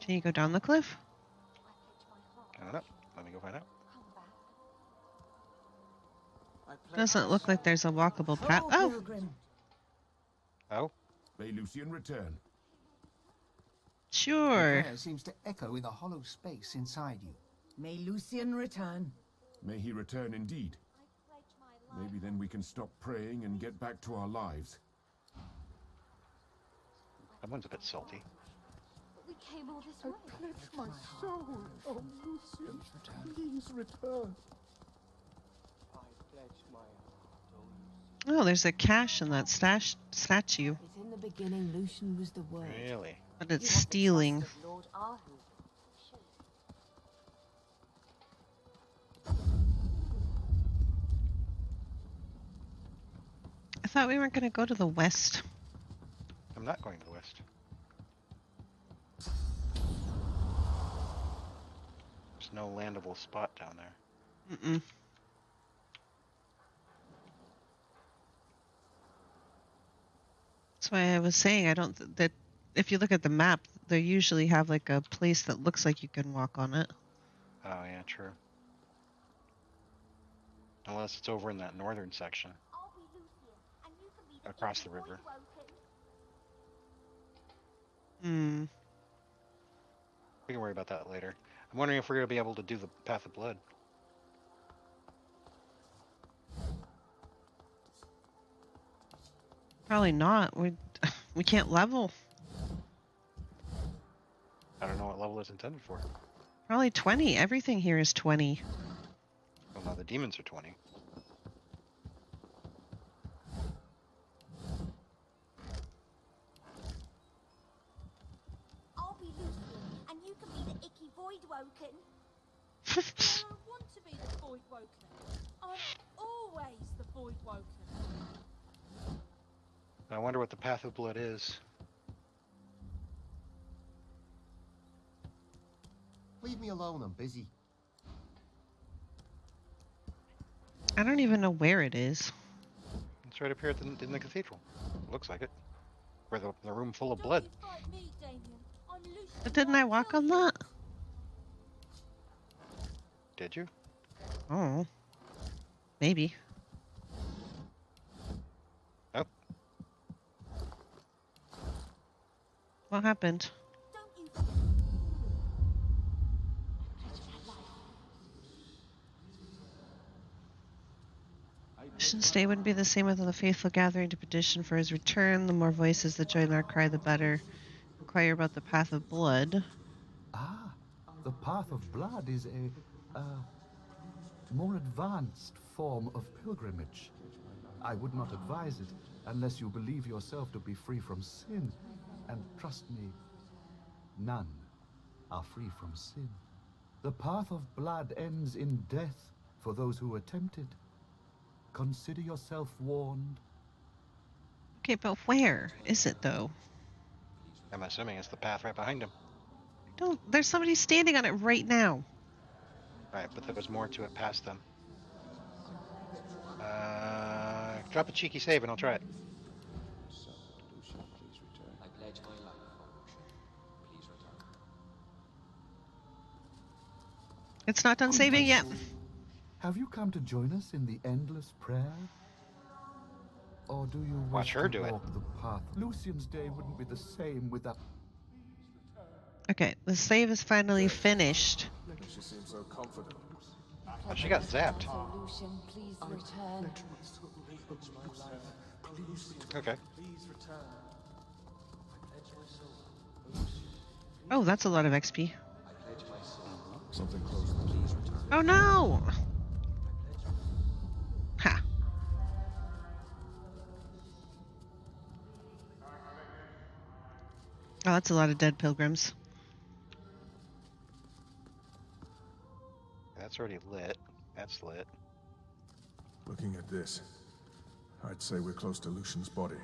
Can you go down the cliff? I don't know. Let me go find out. Doesn't look like there's a walkable path. Oh! Oh? May Lucian return. Sure. The prayer seems to echo in the hollow space inside you. May Lucian return. May he return indeed. Maybe then we can stop praying and get back to our lives. That one's a bit salty. We came all this I way. pledge my soul, oh Lucian, please return. I pledge my heart, oh Oh, there's a cache in that statue. In the beginning, Lucian was the word. Really? But it's stealing. Lord Arhu. I thought we weren't going to go to the west. I'm not going to the west. There's no landable spot down there. Mm-mm. That's why I was saying that if you look at the map, they usually have like a place that looks like you can walk on it. Oh, yeah, true. Unless it's over in that northern section. Across the river. Hmm. We can worry about that later. I'm wondering if we're going to be able to do the Path of Blood. Probably not. We can't level. I don't know what level it's intended for. Probably 20. Everything here is 20. Well, no, the demons are 20. I'll be Lucian, and you can be the icky void woken. I don't want to be the void woken. I'm always the void woken. I wonder what the path of blood is. Leave me alone, I'm busy. I don't even know where it is. It's right up here in the cathedral. Looks like it. Where the room full of blood. But didn't I walk on that? Did you? Oh. Maybe. Oh. What happened? Lucian's day wouldn't be the same without the faithful gathering to petition for his return. The more voices that join our cry, the better. Inquire about the path of blood. Ah, the path of blood is a more advanced form of pilgrimage. I would not advise it unless you believe yourself to be free from sin. And trust me, none are free from sin. The path of blood ends in death for those who attempt it. Consider yourself warned. Okay, but where is it, though? I'm assuming it's the path right behind him. There's somebody standing on it right now. Right, but there was more to it past them. Drop a cheeky save and I'll try it. I pledge my life for Lucian. Please return. It's not done saving yet. Have you come to join us in the endless prayer? Or do you Watch her do it. walk the path? Lucian's day wouldn't be the same without... Okay, the save is finally finished. She seems so confident. Oh, she got zapped. Lucian, please return. Okay. Oh, that's a lot of XP. Something close. Please return. Oh no! Ha. Oh, that's a lot of dead pilgrims. That's already lit. That's lit. Looking at this, I'd say we're close to Lucian's body.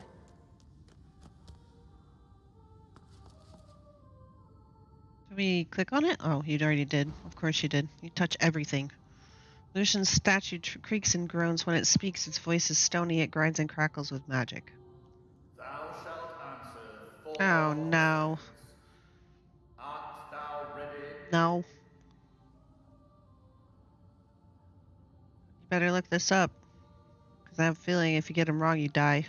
Did we click on it? Oh, you already did. Of course you did. You touch everything. Lucian's statue creaks and groans. When it speaks, its voice is stony. It grinds and crackles with magic. Thou shalt answer for Oh, no. Art thou ready? No. You better look this up. Because I have a feeling if you get them wrong, you die.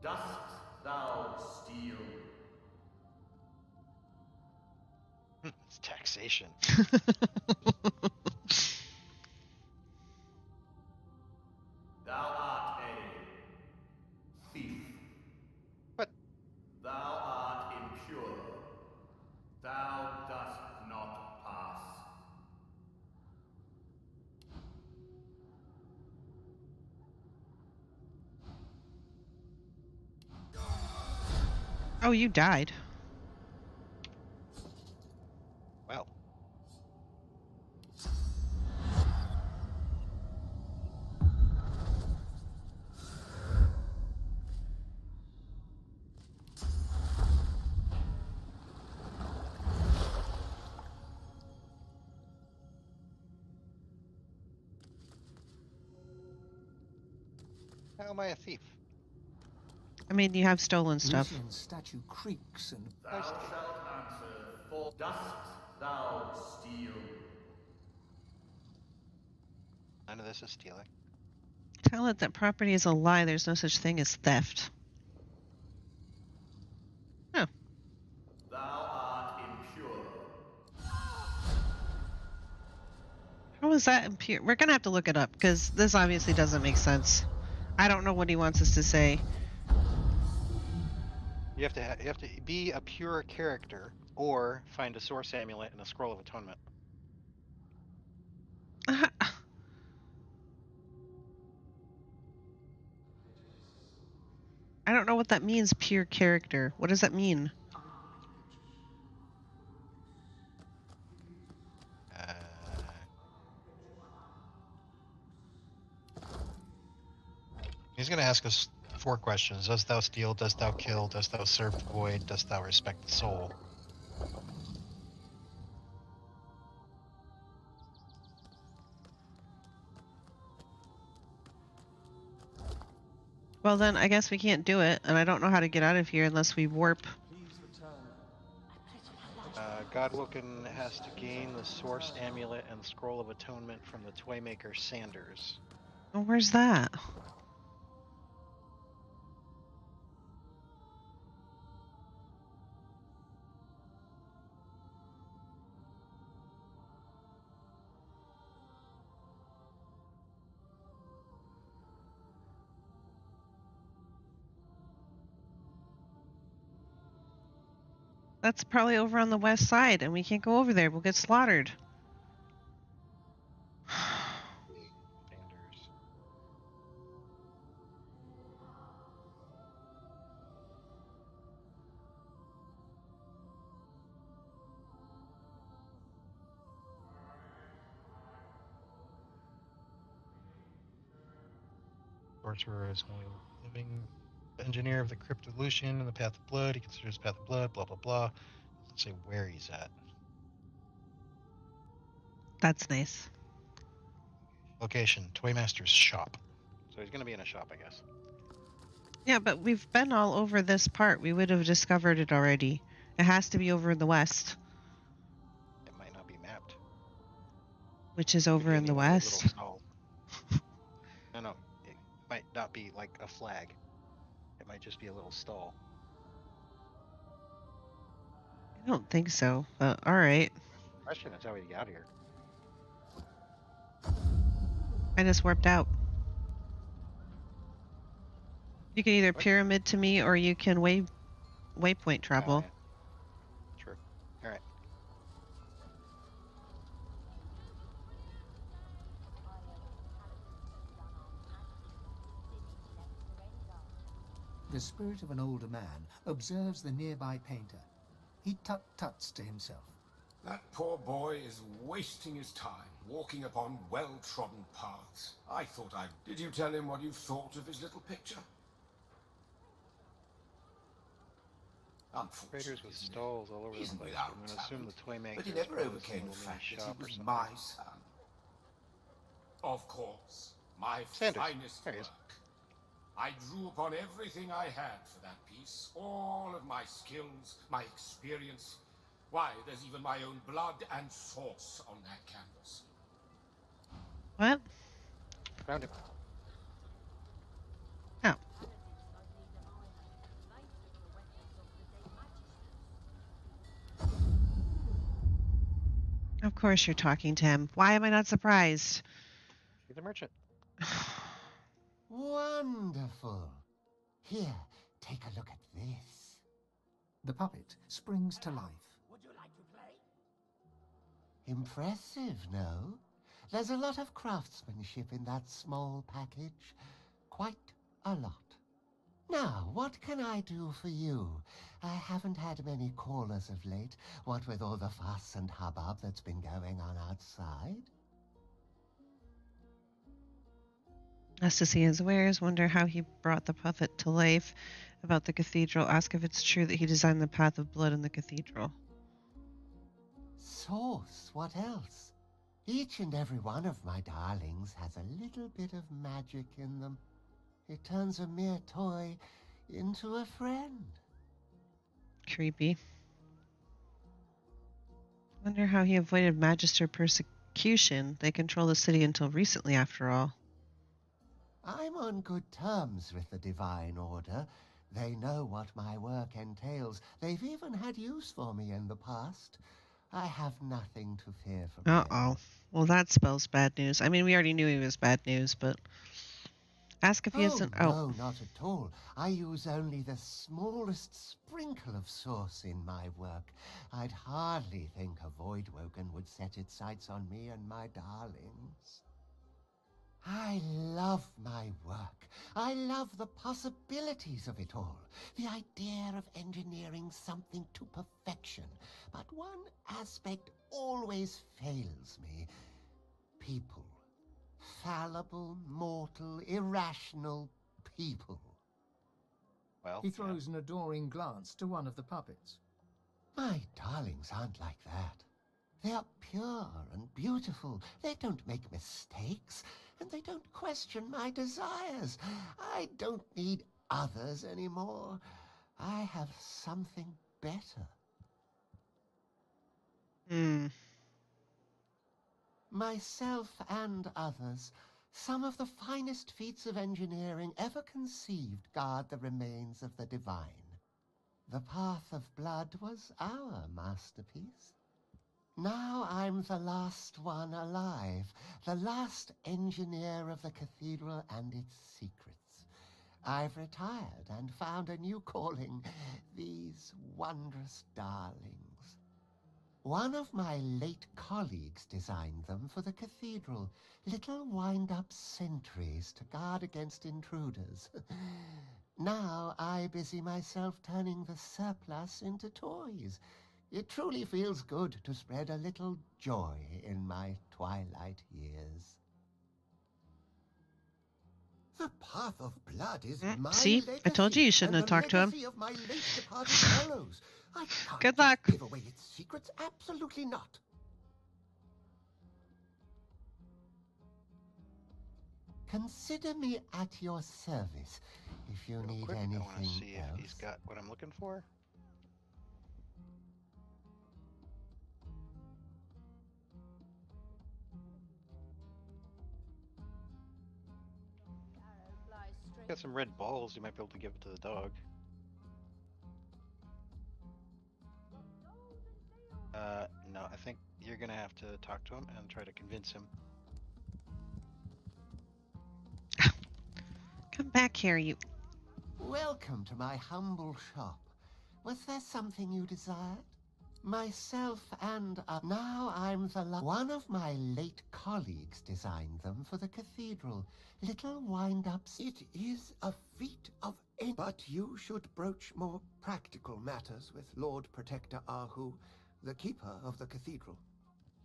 Dost thou steal? It's taxation. Thou art a thief. What? Thou art impure. Thou dost not pass. Oh, you died. Well. How am I a thief? I mean, you have stolen stuff. Lucian's statue creaks and... Thou shalt answer for dost thou steal? None of this is stealing. Tell it that property is a lie. There's no such thing as theft. Oh. Thou art impure. How is that impure? We're gonna have to look it up because this obviously doesn't make sense. I don't know what he wants us to say. You have to be a pure character or find a source amulet and a scroll of atonement. I don't know what that means, pure character. What does that mean? He's going to ask us 4 questions. Dost thou steal? Dost thou kill? Dost thou serve the void? Dost thou respect the soul? Well, then I guess we can't do it, and I don't know how to get out of here unless we warp. Godwoken has to gain the source amulet and scroll of atonement from the toymaker Sanders. Oh, where's that? That's probably over on the west side, and we can't go over there. We'll get slaughtered. Sanders. Sorcerer is only living engineer of the Cryptolution and the Path of Blood. He considers Path of Blood, blah, blah, blah. Doesn't say where he's at. That's nice. Location, Toymaster's shop. So he's going to be in a shop, I guess. Yeah, but we've been all over this part. We would have discovered it already. It has to be over in the west. It might not be mapped. Which is over in the west. No, it might not be like a flag. It might just be a little stall. I don't think so, but alright. Question is how he got here. I just warped out. You can either pyramid to me or you can waypoint travel. Yeah. True. Alright. The spirit of an older man observes the nearby painter. He tut-tuts to himself. That poor boy is wasting his time, walking upon well-trodden paths. I thought I... Did you tell him what you thought of his little picture? Traders with stalls all over the place. I'm going to assume the toymaker. But he never overcame the fact that he was my son. Of course, my finest work. I drew upon everything I had for that piece, all of my skills, my experience. Why, there's even my own blood and sauce on that canvas. What? Found him. Oh. Of course you're talking to him. Why am I not surprised? He's a merchant. Wonderful. Here, take a look at this. The puppet springs to life. Would you like to play? Impressive, no? There's a lot of craftsmanship in that small package. Quite a lot. Now, what can I do for you? I haven't had many callers of late, what with all the fuss and hubbub that's been going on outside. Ask to see his wares, wonder how he brought the puppet to life. About the cathedral, ask if it's true that he designed the Path of Blood in the cathedral. Source, what else? Each and every one of my darlings has a little bit of magic in them. It turns a mere toy into a friend. Creepy. Wonder how he avoided Magister persecution. They control the city until recently, after all. I'm on good terms with the Divine Order. They know what my work entails. They've even had use for me in the past. I have nothing to fear from Uh-oh. Well, that spells bad news. I mean, we already knew he was bad news, but ask if he isn't... No, not at all. I use only the smallest sprinkle of sauce in my work. I'd hardly think a Voidwoken would set its sights on me and my darlings. I love my work. I love the possibilities of it all. The idea of engineering something to perfection. But one aspect always fails me. People. Fallible, mortal, irrational people. Well, he throws an adoring glance to one of the puppets. My darlings aren't like that. They are pure and beautiful. They don't make mistakes, and they don't question my desires. I don't need others anymore. I have something better. Myself and others, some of the finest feats of engineering ever conceived guard the remains of the divine. The Path of Blood was our masterpiece. Now I'm the last one alive, the last engineer of the cathedral and its secrets. I've retired and found a new calling, these wondrous darlings. One of my late colleagues designed them for the cathedral, little wind-up sentries to guard against intruders. Now I busy myself turning the surplus into toys. It truly feels good to spread a little joy in my twilight years. The Path of Blood is my See? legacy. I told you shouldn't have talked to him. Of my late departed fellows. I can't Good luck. Give away its secrets. Absolutely not. Consider me at your service if you need anything I want to see else. if he's got what I'm looking for. Got some red balls. You might be able to give it to the dog. No, I think you're gonna have to talk to him and try to convince him. Come back here, you... Welcome to my humble shop. Was there something you desired? Myself and now I'm the one of my late colleagues designed them for the cathedral. Little wind-ups. It is a feat of but you should broach more practical matters with Lord Protector Ahu, the keeper of the cathedral.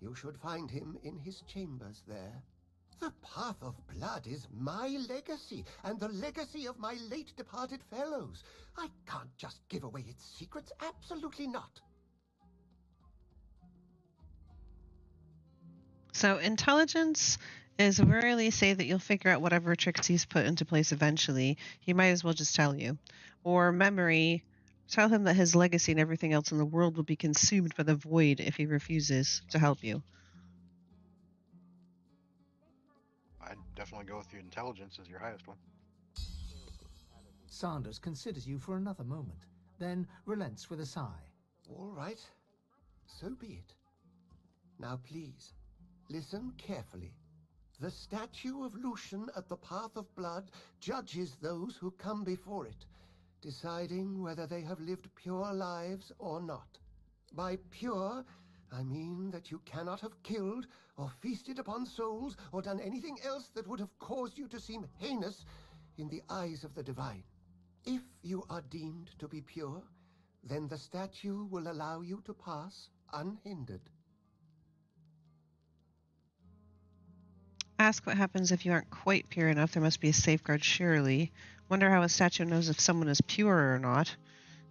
You should find him in his chambers there. The Path of Blood is my legacy, and the legacy of my late departed fellows. I can't just give away its secrets, absolutely not. So intelligence is really say that you'll figure out whatever tricks he's put into place eventually. He might as well just tell you. Or memory, tell him that his legacy and everything else in the world will be consumed by the void if he refuses to help you. I'd definitely go with your intelligence as your highest one. Sanders considers you for another moment, then relents with a sigh. All right, so be it. Now please, listen carefully. The statue of Lucian at the Path of Blood judges those who come before it, deciding whether they have lived pure lives or not. By pure, I mean that you cannot have killed or feasted upon souls or done anything else that would have caused you to seem heinous in the eyes of the divine. If you are deemed to be pure, then the statue will allow you to pass unhindered. Ask what happens if you aren't quite pure enough. There must be a safeguard, surely. Wonder how a statue knows if someone is pure or not.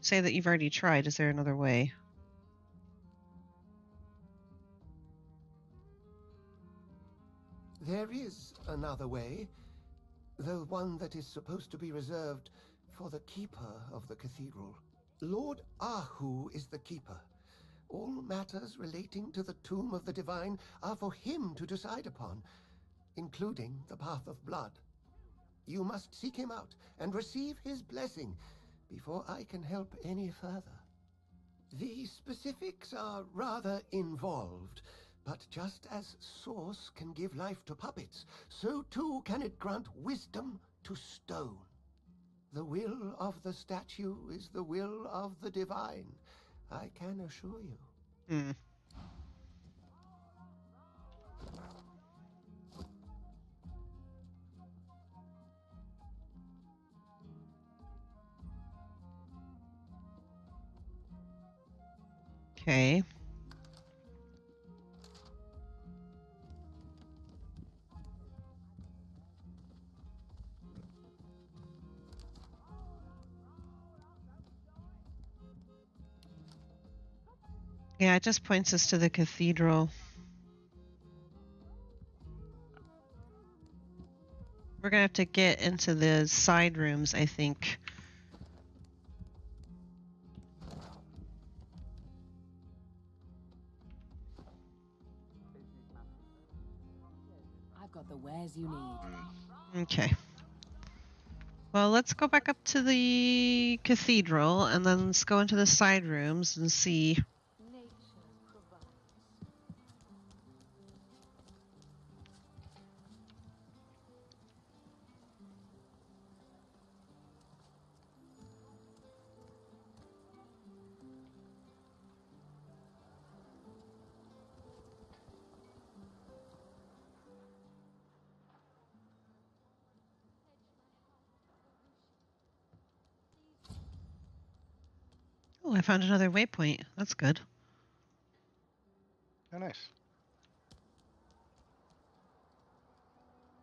Say that you've already tried. Is there another way? There is another way, though one that is supposed to be reserved for the keeper of the cathedral. Lord Ahu is the keeper. All matters relating to the tomb of the divine are for him to decide upon, including the Path of Blood. You must seek him out and receive his blessing before I can help any further. The specifics are rather involved, but just as Source can give life to puppets, so too can it grant wisdom to stone. The will of the statue is the will of the divine, I can assure you. Hmm. Okay. Yeah, it just points us to the cathedral. We're gonna have to get into the side rooms, I think. I've got the wares you need. Okay. Well, let's go back up to the cathedral and then let's go into the side rooms and see. Oh, I found another waypoint. That's good. Oh, nice.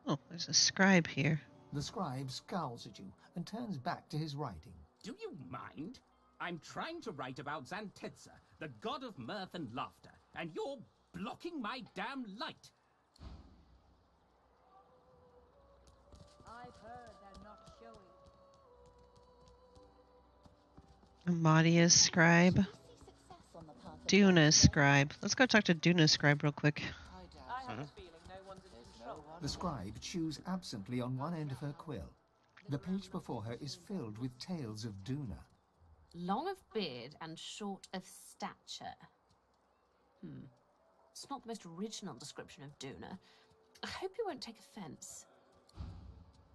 Oh, there's a scribe here. The scribe scowls at you and turns back to his writing. Do you mind? I'm trying to write about Xantetza, the god of mirth and laughter, and you're blocking my damn light. I've heard they're not showing. Amadia's scribe. Duna's scribe. Let's go talk to Duna's scribe real quick. I have a feeling no one's in control. The scribe chews absently on one end of her quill. The page before her is filled with tales of Duna. Long of beard and short of stature. It's not the most original description of Duna. I hope you won't take offense.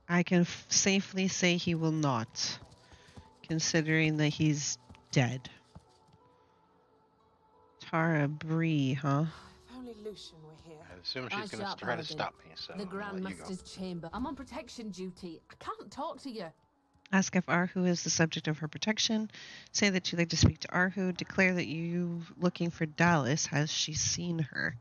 I can safely say he will not, considering that he's dead. Tara Bree, huh? If only Lucian were here. I assume she's going to try to stop me, so The I'll Grand let you go. Master's chamber. I'm on protection duty. I can't talk to you. Ask if Arhu is the subject of her protection. Say that you'd like to speak to Arhu. Declare that you looking for Dallas. Has she seen her?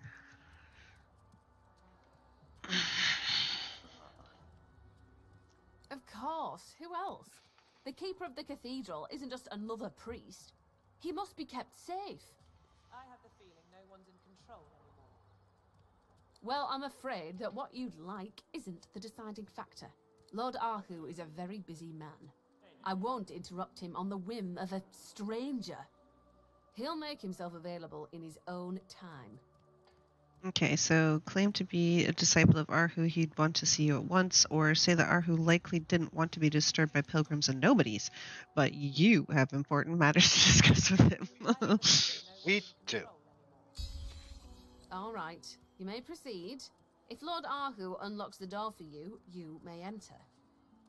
Of course. Who else? The keeper of the cathedral isn't just another priest. He must be kept safe. I have the feeling no one's in control anymore. Well, I'm afraid that what you'd like isn't the deciding factor. Lord Arhu is a very busy man. I won't interrupt him on the whim of a stranger. He'll make himself available in his own time. Okay, so claim to be a disciple of Arhu. He'd want to see you at once, or say that Arhu likely didn't want to be disturbed by pilgrims and nobodies, but you have important matters to discuss with him. We do. All right, you may proceed. If Lord Arhu unlocks the door for you, you may enter.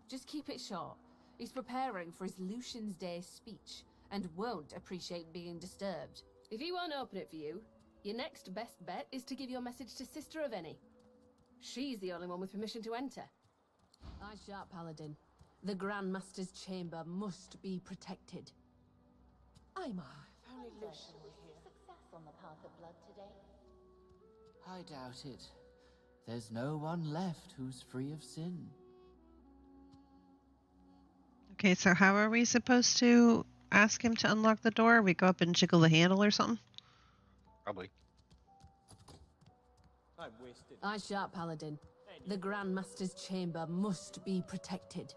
Just keep it short. He's preparing for his Lucian's Day speech, and won't appreciate being disturbed. If he won't open it for you, your next best bet is to give your message to Sister of Any. She's the only one with permission to enter. Eye sharp, Paladin. The Grand Master's chamber must be protected. If only Lucian were here. Success on the path of blood today. I doubt it. There's no one left who's free of sin. Okay, so how are we supposed to ask him to unlock the door? We go up and jiggle the handle or something? Probably. I'm wasted. Eye sharp, Paladin. The Grand Master's chamber must be protected.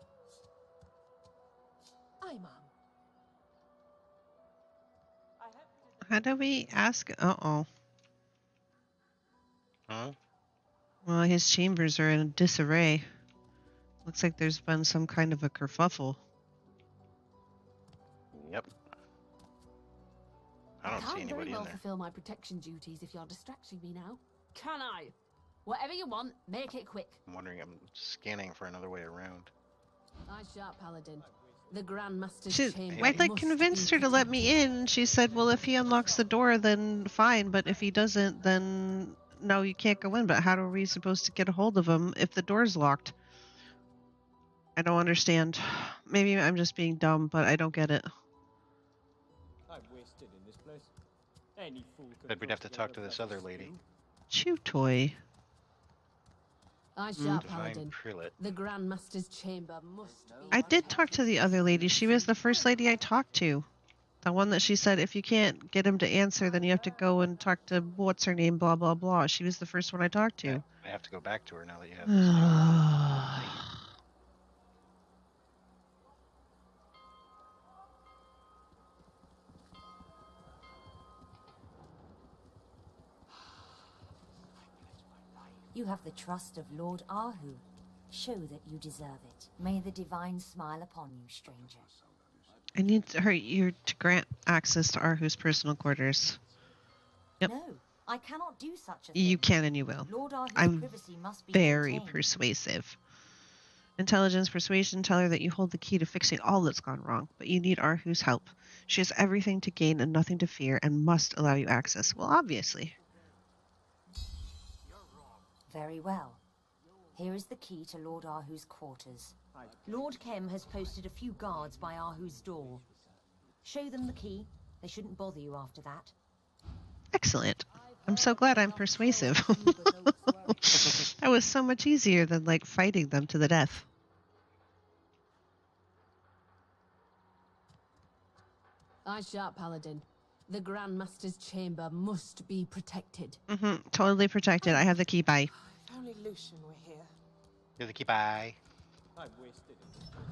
Aye, Mum. How do we ask? Uh-oh. Huh? Well, his chambers are in disarray. Looks like there's been some kind of a kerfuffle. Yep. I don't see can't anybody very well in there. fulfill my protection duties if you're distracting me now. Can I? Whatever you want, make it quick. I'm wondering, I'm scanning for another way around. Eye sharp, Paladin. The Grandmaster's chamber. I convinced her to let me in. She said, well, if he unlocks the door, then fine. But if he doesn't, then no, you can't go in. But how are we supposed to get a hold of him if the door's locked? I don't understand. Maybe I'm just being dumb, but I don't get it. I'm wasted in this place. Any fool could But we'd have to talk to this other lady. Chew toy. Eye sharp, Divine Paladin. Prelate. The Grandmaster's chamber must be... I did talk to the other lady. She was the first lady I talked to. The one that she said, if you can't get him to answer, then you have to go and talk to what's her name, blah, blah, blah. She was the first one I talked to. I have to go back to her now that you have this. You have the trust of Lord Ahu. Show that you deserve it. May the divine smile upon you, stranger. I need you to grant access to Arhu's personal quarters. Yep. No, I cannot do such a thing. You can and you will. Lord Ahu's I'm privacy must be very maintained. persuasive. Intelligence, persuasion, tell her that you hold the key to fixing all that's gone wrong, but you need Arhu's help. She has everything to gain and nothing to fear and must allow you access. Well, obviously. Very well. Here is the key to Lord Ahu's quarters. Lord Kem has posted a few guards by Ahu's door. Show them the key. They shouldn't bother you after that. Excellent. I'm so glad I'm persuasive. That was so much easier than, like, fighting them to the death. Eye sharp, Paladin. The Grandmaster's chamber must be protected. Totally protected. I have the key. Bye. If only Lucian were here. You have the key. Bye. I'm wasted in this place.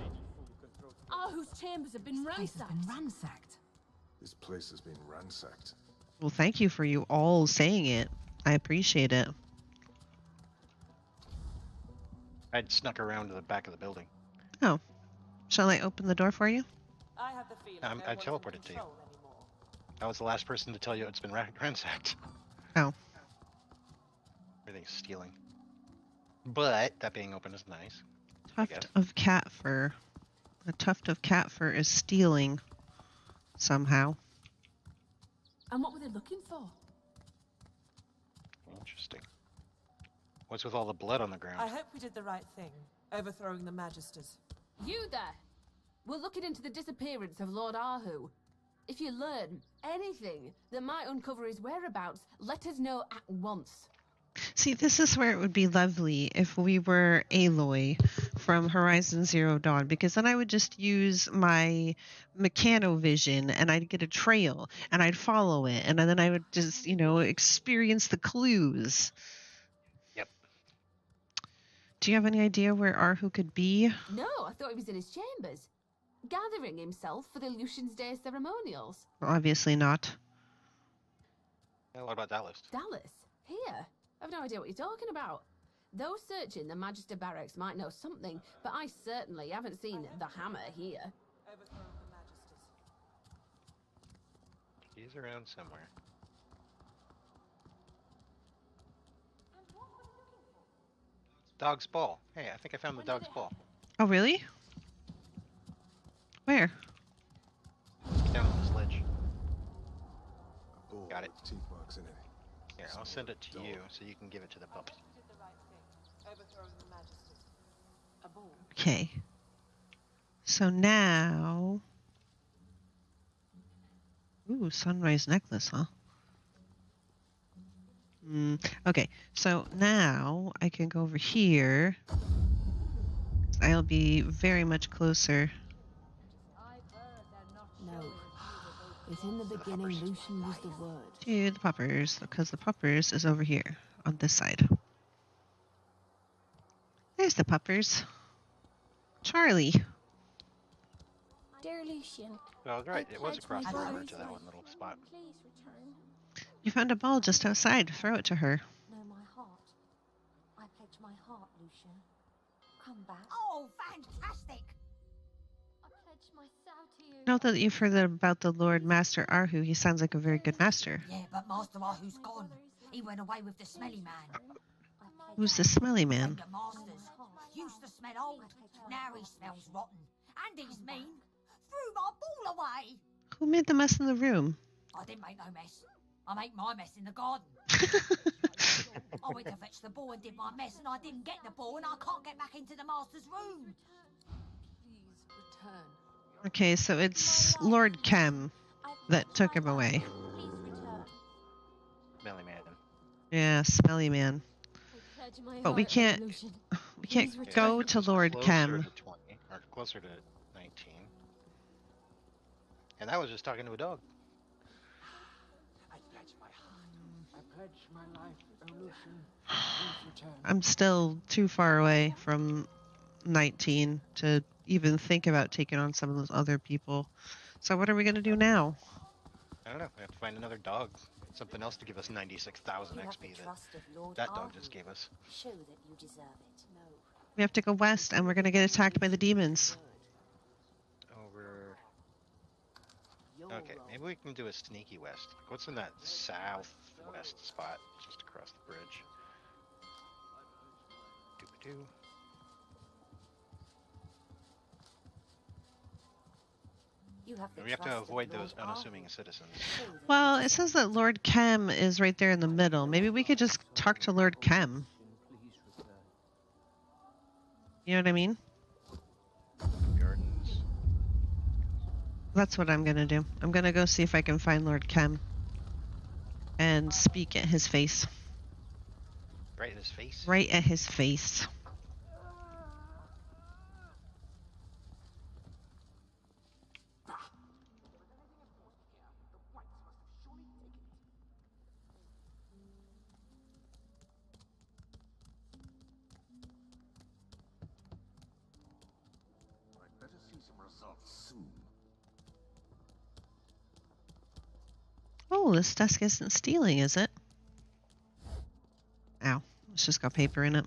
Any fool could throw... Ahu's chambers have been ransacked. This place has been ransacked. Well, thank you for you all saying it. I appreciate it. I'd snuck around to the back of the building. Oh. Shall I open the door for you? I have the feeling I teleported to you. I was the last person to tell you it's been ransacked. Oh. Everything's stealing. But that being open is nice. Tuft of cat fur. A tuft of cat fur is stealing somehow. And what were they looking for? Interesting. What's with all the blood on the ground? I hope we did the right thing, overthrowing the Magisters. You there! We're looking into the disappearance of Lord Ahu. If you learn anything that might uncover his whereabouts, let us know at once. See, this is where it would be lovely if we were Aloy from Horizon Zero Dawn, because then I would just use my mechanovision and I'd get a trail and I'd follow it and then I would just, experience the clues. Yep. Do you have any idea where Arhu could be? No, I thought he was in his chambers, gathering himself for the Lucian's Day ceremonials. Well, obviously not. What about Dallas? Dallas? Here? I've no idea what you're talking about. Those searching the Magister barracks might know something, but I certainly haven't seen the hammer here. Overthrowing the Magisters. He's around somewhere. Dog's ball. Hey, I think I found the dog's ball. Oh, really? Where? Down on this ledge. Oh, Got it. Teeth marks in it. Here, I'll send it to you so you can give it to the pups. We did the right thing, overthrowing the Magisters. A ball. Okay. So now... Ooh, sunrise necklace, huh? Okay, so now I can go over here. I'll be very much closer. No. It's in the beginning, Lucian was the word. To the puppers, because the puppers is over here on this side. There's the puppers. Charlie. Dear Lucian. Oh, right. It was across the river to that one little spot. Please return. You found a ball just outside. Throw it to her. Know my heart. I pledge my heart, Lucian. Come back. Oh, fantastic! I pledge Note that you've heard about the Lord Master Arhu. He sounds like a very good master. Yeah, but Master Arhu's gone. He went away with the smelly man. Who's the smelly man? The Masters. Used to smell old. Now he smells rotten. And he's mean. Threw my ball away. Who made the mess in the room? I didn't make no mess. I make my mess in the garden. I went to fetch the ball and did my mess, and I didn't get the ball, and I can't get back into the Master's room. Please return. Okay, so it's Lord Kem that took him away. Smelly man. Yeah, smelly man. But we can't go to Lord Kem. To 20, or closer to 19. And that was just talking to a dog. I pledge my heart. I pledge my life, O Lucian. Please return. I'm still too far away from 19 to even think about taking on some of those other people. So what are we going to do now? I don't know. We have to find another dog. Something else to give us 96,000 XP that dog just gave us. Show that you deserve it. No. We have to go west, and we're going to get attacked by the demons. Over. Okay, maybe we can do a sneaky west. What's in that southwest spot, just across the bridge? Doo-ba-doo. We have to avoid those unassuming citizens. Well, it says that Lord Kem is right there in the middle. Maybe we could just talk to Lord Kem. You know what I mean? Gardens. That's what I'm going to do. I'm going to go see if I can find Lord Kem and speak at his face. Right in his face? Right at his face. Oh, this desk isn't stealing, is it? Ow. It's just got paper in it.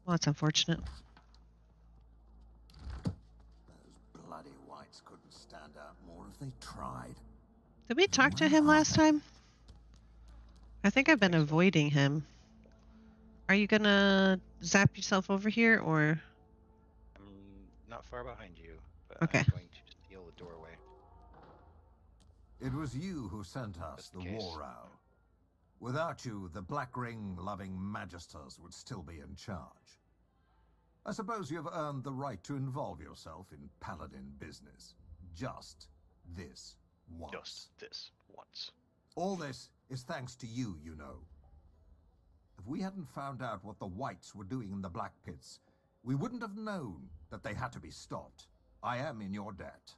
Well, that's unfortunate. Those bloody whites couldn't stand out more if they tried. Did we talk to him last time? I think I've been avoiding him. Are you gonna zap yourself over here, or? I'm not far behind you, but okay. I'm going to steal the doorway. It was you who sent us the war owl. Without you, the Black Ring-loving Magisters would still be in charge. I suppose you have earned the right to involve yourself in Paladin business. Just this once. Just this once. All this is thanks to you, you know. If we hadn't found out what the Whites were doing in the Black Pits, we wouldn't have known that they had to be stopped. I am in your debt.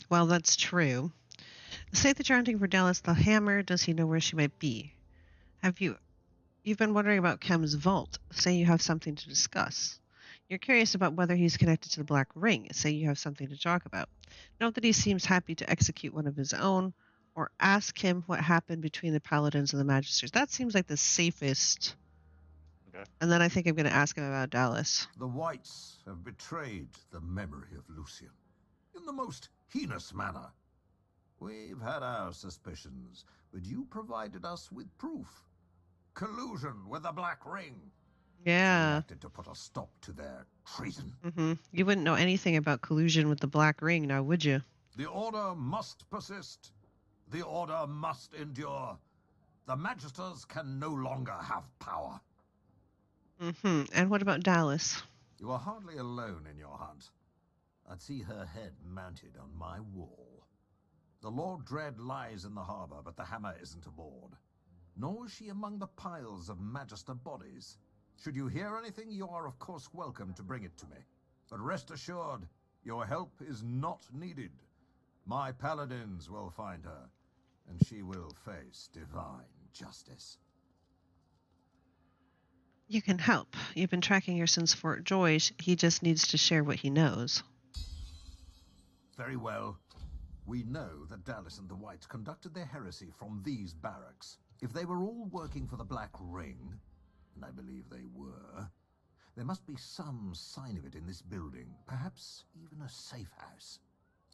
Well, that's true. Say that you're hunting for Dallas the Hammer. Does he know where she might be? You've been wondering about Kem's vault. Say you have something to discuss. You're curious about whether he's connected to the Black Ring. Say you have something to talk about. Note that he seems happy to execute one of his own, or ask him what happened between the Paladins and the Magisters. That seems like the safest. Okay. And then I think I'm going to ask him about Dallas. The Whites have betrayed the memory of Lucian in the most heinous manner. We've had our suspicions, but you provided us with proof. Collusion with the Black Ring. Yeah. Acted to put a stop to their treason. You wouldn't know anything about collusion with the Black Ring, now would you? The Order must persist. The Order must endure. The Magisters can no longer have power. And what about Dallas? You are hardly alone in your hunt. I'd see her head mounted on my wall. The Lord Dread lies in the harbor, but the hammer isn't aboard. Nor is she among the piles of Magister bodies. Should you hear anything, you are of course welcome to bring it to me. But rest assured, your help is not needed. My paladins will find her, and she will face divine justice. You can help. You've been tracking her since Fort Joy. He just needs to share what he knows. Very well. We know that Dallas and the Whites conducted their heresy from these barracks. If they were all working for the Black Ring, and I believe they were, there must be some sign of it in this building, perhaps even a safe house.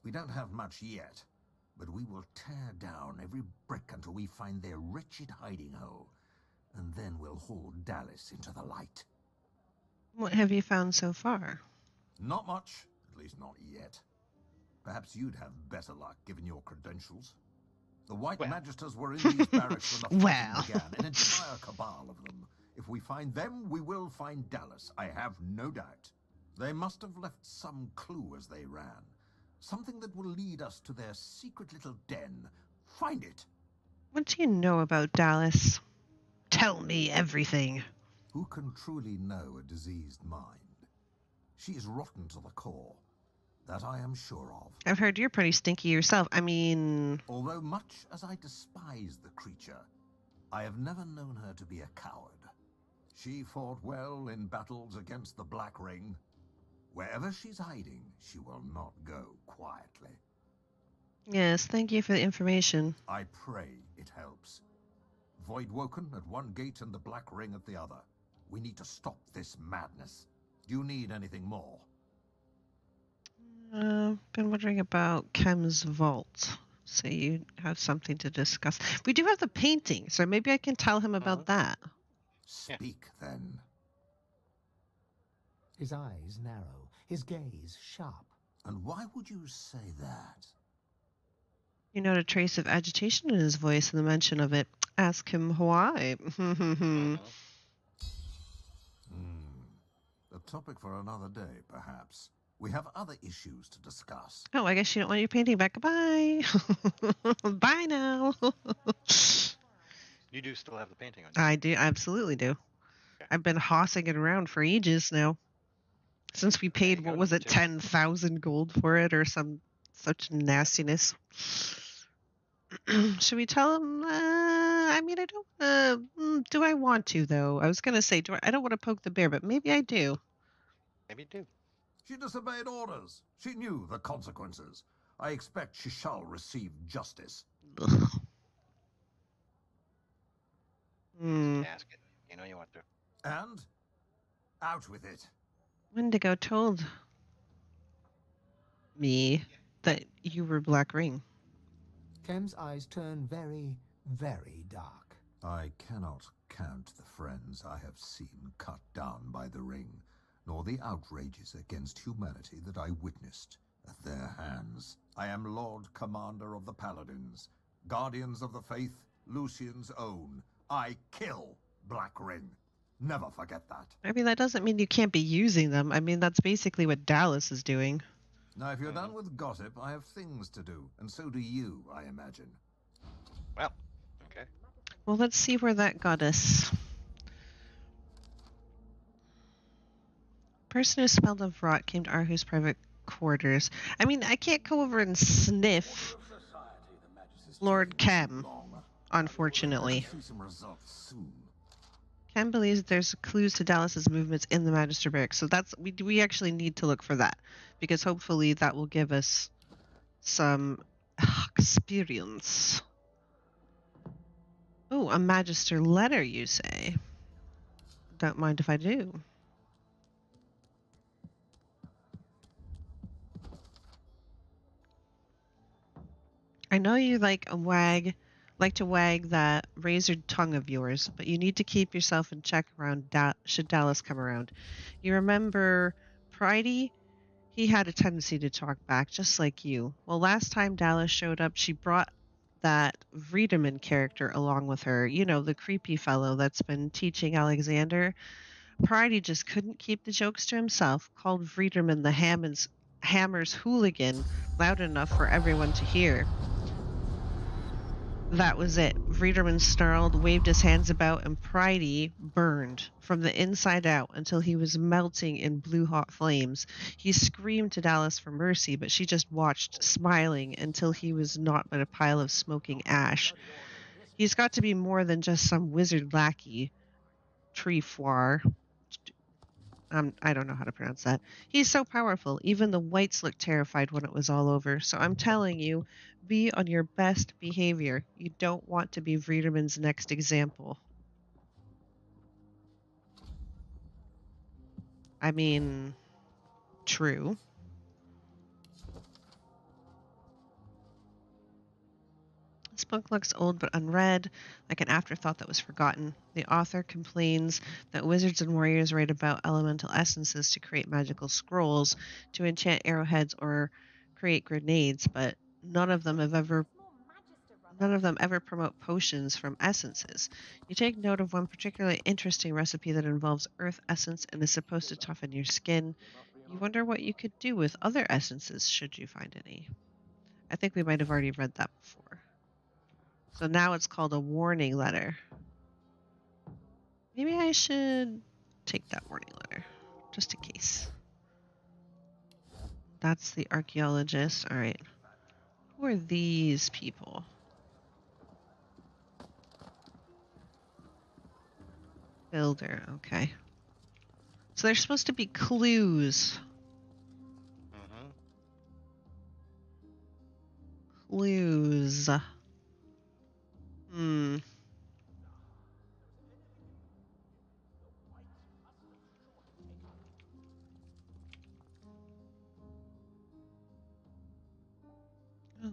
We don't have much yet, but we will tear down every brick until we find their wretched hiding hole, and then we'll haul Dallas into the light. What have you found so far? Not much, at least not yet. Perhaps you'd have better luck given your credentials. The White Magisters were in these barracks when the fighting began, an entire cabal of them. If we find them, we will find Dallas, I have no doubt. They must have left some clue as they ran. Something that will lead us to their secret little den. Find it. What do you know about Dallas? Tell me everything. Who can truly know a diseased mind? She is rotten to the core. That I am sure of. I've heard you're pretty stinky yourself. I mean... Although much as I despise the creature, I have never known her to be a coward. She fought well in battles against the Black Ring. Wherever she's hiding, she will not go quietly. Yes, thank you for the information. I pray it helps. Void Woken at one gate and the Black Ring at the other. We need to stop this madness. Do you need anything more? Been wondering about Chem's vault. So you have something to discuss. We do have the painting, so maybe I can tell him about that. Speak then. His eyes narrow, his gaze sharp. And why would you say that? You note a trace of agitation in his voice and the mention of it. Ask him why. A topic for another day, perhaps. We have other issues to discuss. Oh, I guess you don't want your painting back. Bye. Bye now. You do still have the painting on you. I do. Absolutely do. Okay. I've been hossing it around for ages now. Since we paid, what was it, 10,000 gold for it or some such nastiness. Should we tell him? I mean, I don't. Do I want to, though? I was going to say, I don't want to poke the bear, but maybe I do. Maybe you do. She disobeyed orders. She knew the consequences. I expect she shall receive justice. Ask it. You know you want to. And? Out with it. Wendigo told me that you were Black Ring. Chem's eyes turn very, very dark. I cannot count the friends I have seen cut down by the Ring, nor the outrages against humanity that I witnessed at their hands. I am Lord Commander of the Paladins, Guardians of the Faith, Lucian's own. I kill Black Ring. Never forget that. I mean, that doesn't mean you can't be using them. I mean, that's basically what Dallas is doing. Now, if you're done with gossip, I have things to do, and so do you, I imagine. Well, okay. Well, let's see where that got us. Person who smelled of rot came to Arhu's private quarters. I mean, I can't go over and sniff Lord Chem, unfortunately. Chem believes that there's clues to Dallas's movements in the Magister Barracks, so that's we actually need to look for that, because hopefully that will give us some experience. Oh, a Magister letter, you say? Don't mind if I do. I know you like to wag that razored tongue of yours, but you need to keep yourself in check around should Dallas come around. You remember Pridey? He had a tendency to talk back, just like you. Well, last time Dallas showed up, she brought that Vredeman character along with her. You know, the creepy fellow that's been teaching Alexander. Pridey just couldn't keep the jokes to himself, called Vredeman the Hammer's hooligan loud enough for everyone to hear. That was it. Vredeman snarled, waved his hands about, and Pridey burned from the inside out until he was melting in blue-hot flames. He screamed to Dallas for mercy, but she just watched, smiling, until he was naught but a pile of smoking ash. He's got to be more than just some wizard lackey. Trefoir. I don't know how to pronounce that. He's so powerful. Even the whites looked terrified when it was all over. So I'm telling you, be on your best behavior. You don't want to be Vredeman's next example. I mean, true. book looks old but unread, like an afterthought that was forgotten. The author complains that wizards and warriors write about elemental essences to create magical scrolls, to enchant arrowheads, or create grenades, but none of them ever promote potions from essences. You take note of one particularly interesting recipe that involves earth essence and is supposed to toughen your skin. You wonder what you could do with other essences should you find any. I think we might have already read that before. So now it's called a warning letter. Maybe I should take that warning letter, just in case. That's the archaeologist. All right. Who are these people? Builder, okay. So they're supposed to be clues. Clues. Oh,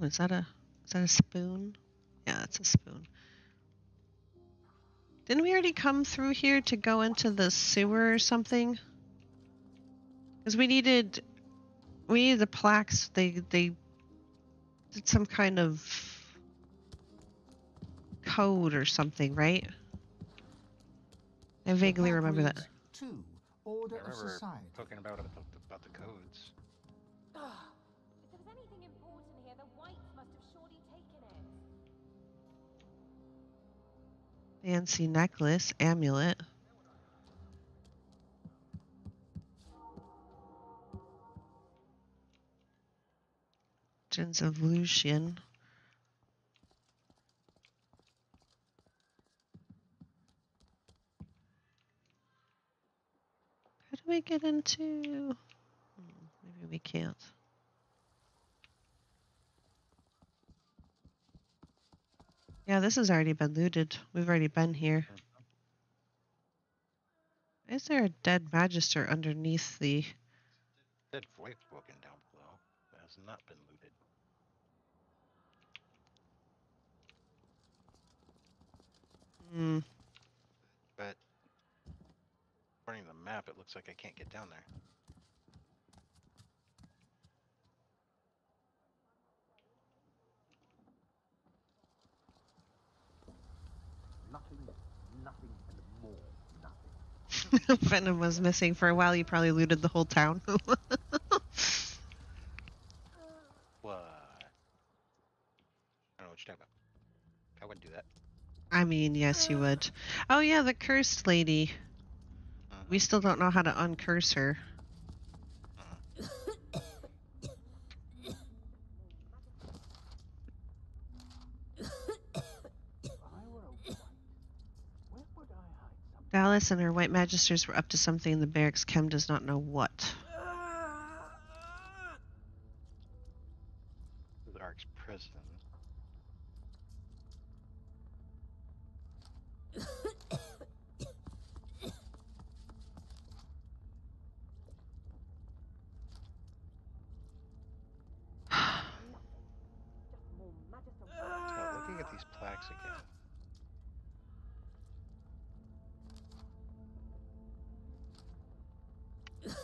is that a spoon? Yeah, it's a spoon. Didn't we already come through here to go into the sewer or something? Because we needed the plaques. They did some kind of code or something, right? I vaguely remember that. Order of Society. Talking about the codes. If there was anything important here, the whites must have surely taken it. Fancy necklace, amulet. Legends of Lucian. How do we get into... maybe we can't. Yeah, this has already been looted. We've already been here. Is there a dead magister underneath the... Dead voice broken down below. That has not been looted. But according to the map, it looks like I can't get down there. Nothing, and more nothing. Venom was missing for a while. You probably looted the whole town. What? I don't know what you're talking about. I wouldn't do that. I mean, yes, you would. Oh, yeah, the cursed lady. We still don't know how to uncurse her. Dallas and her white magisters were up to something in the barracks. Chem does not know what. The Ark's prison. So looking at these plaques again. If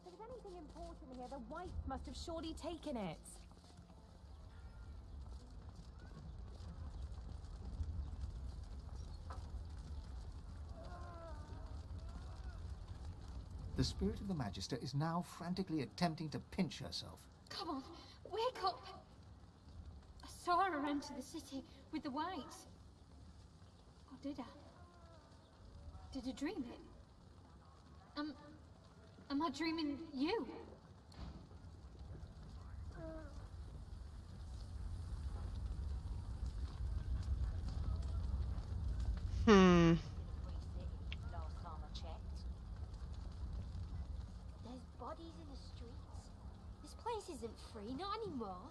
there was anything important here, the whites must have surely taken it. The spirit of the Magister is now frantically attempting to pinch herself. Come on, wake up! I saw her enter the city with the whites. Or did I? Did I dream it? Am I dreaming you? There's bodies in the streets. This place isn't free, not anymore.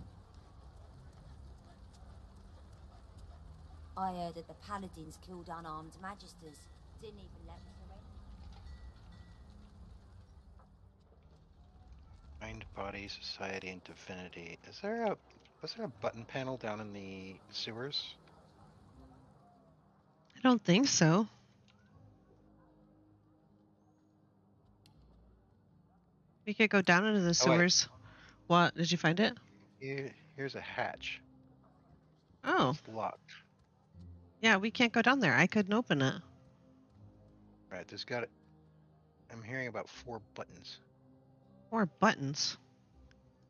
I heard that the paladins killed unarmed magisters. Didn't even let me surrender. Mind, body, society, and divinity. Was there a button panel down in the sewers? I don't think so. We could go down into the sewers. Oh, what? Did you find it? Here's a hatch. Oh. It's locked. Yeah, we can't go down there. I couldn't open it. Right, there's got it. I'm hearing about 4 buttons. 4 buttons?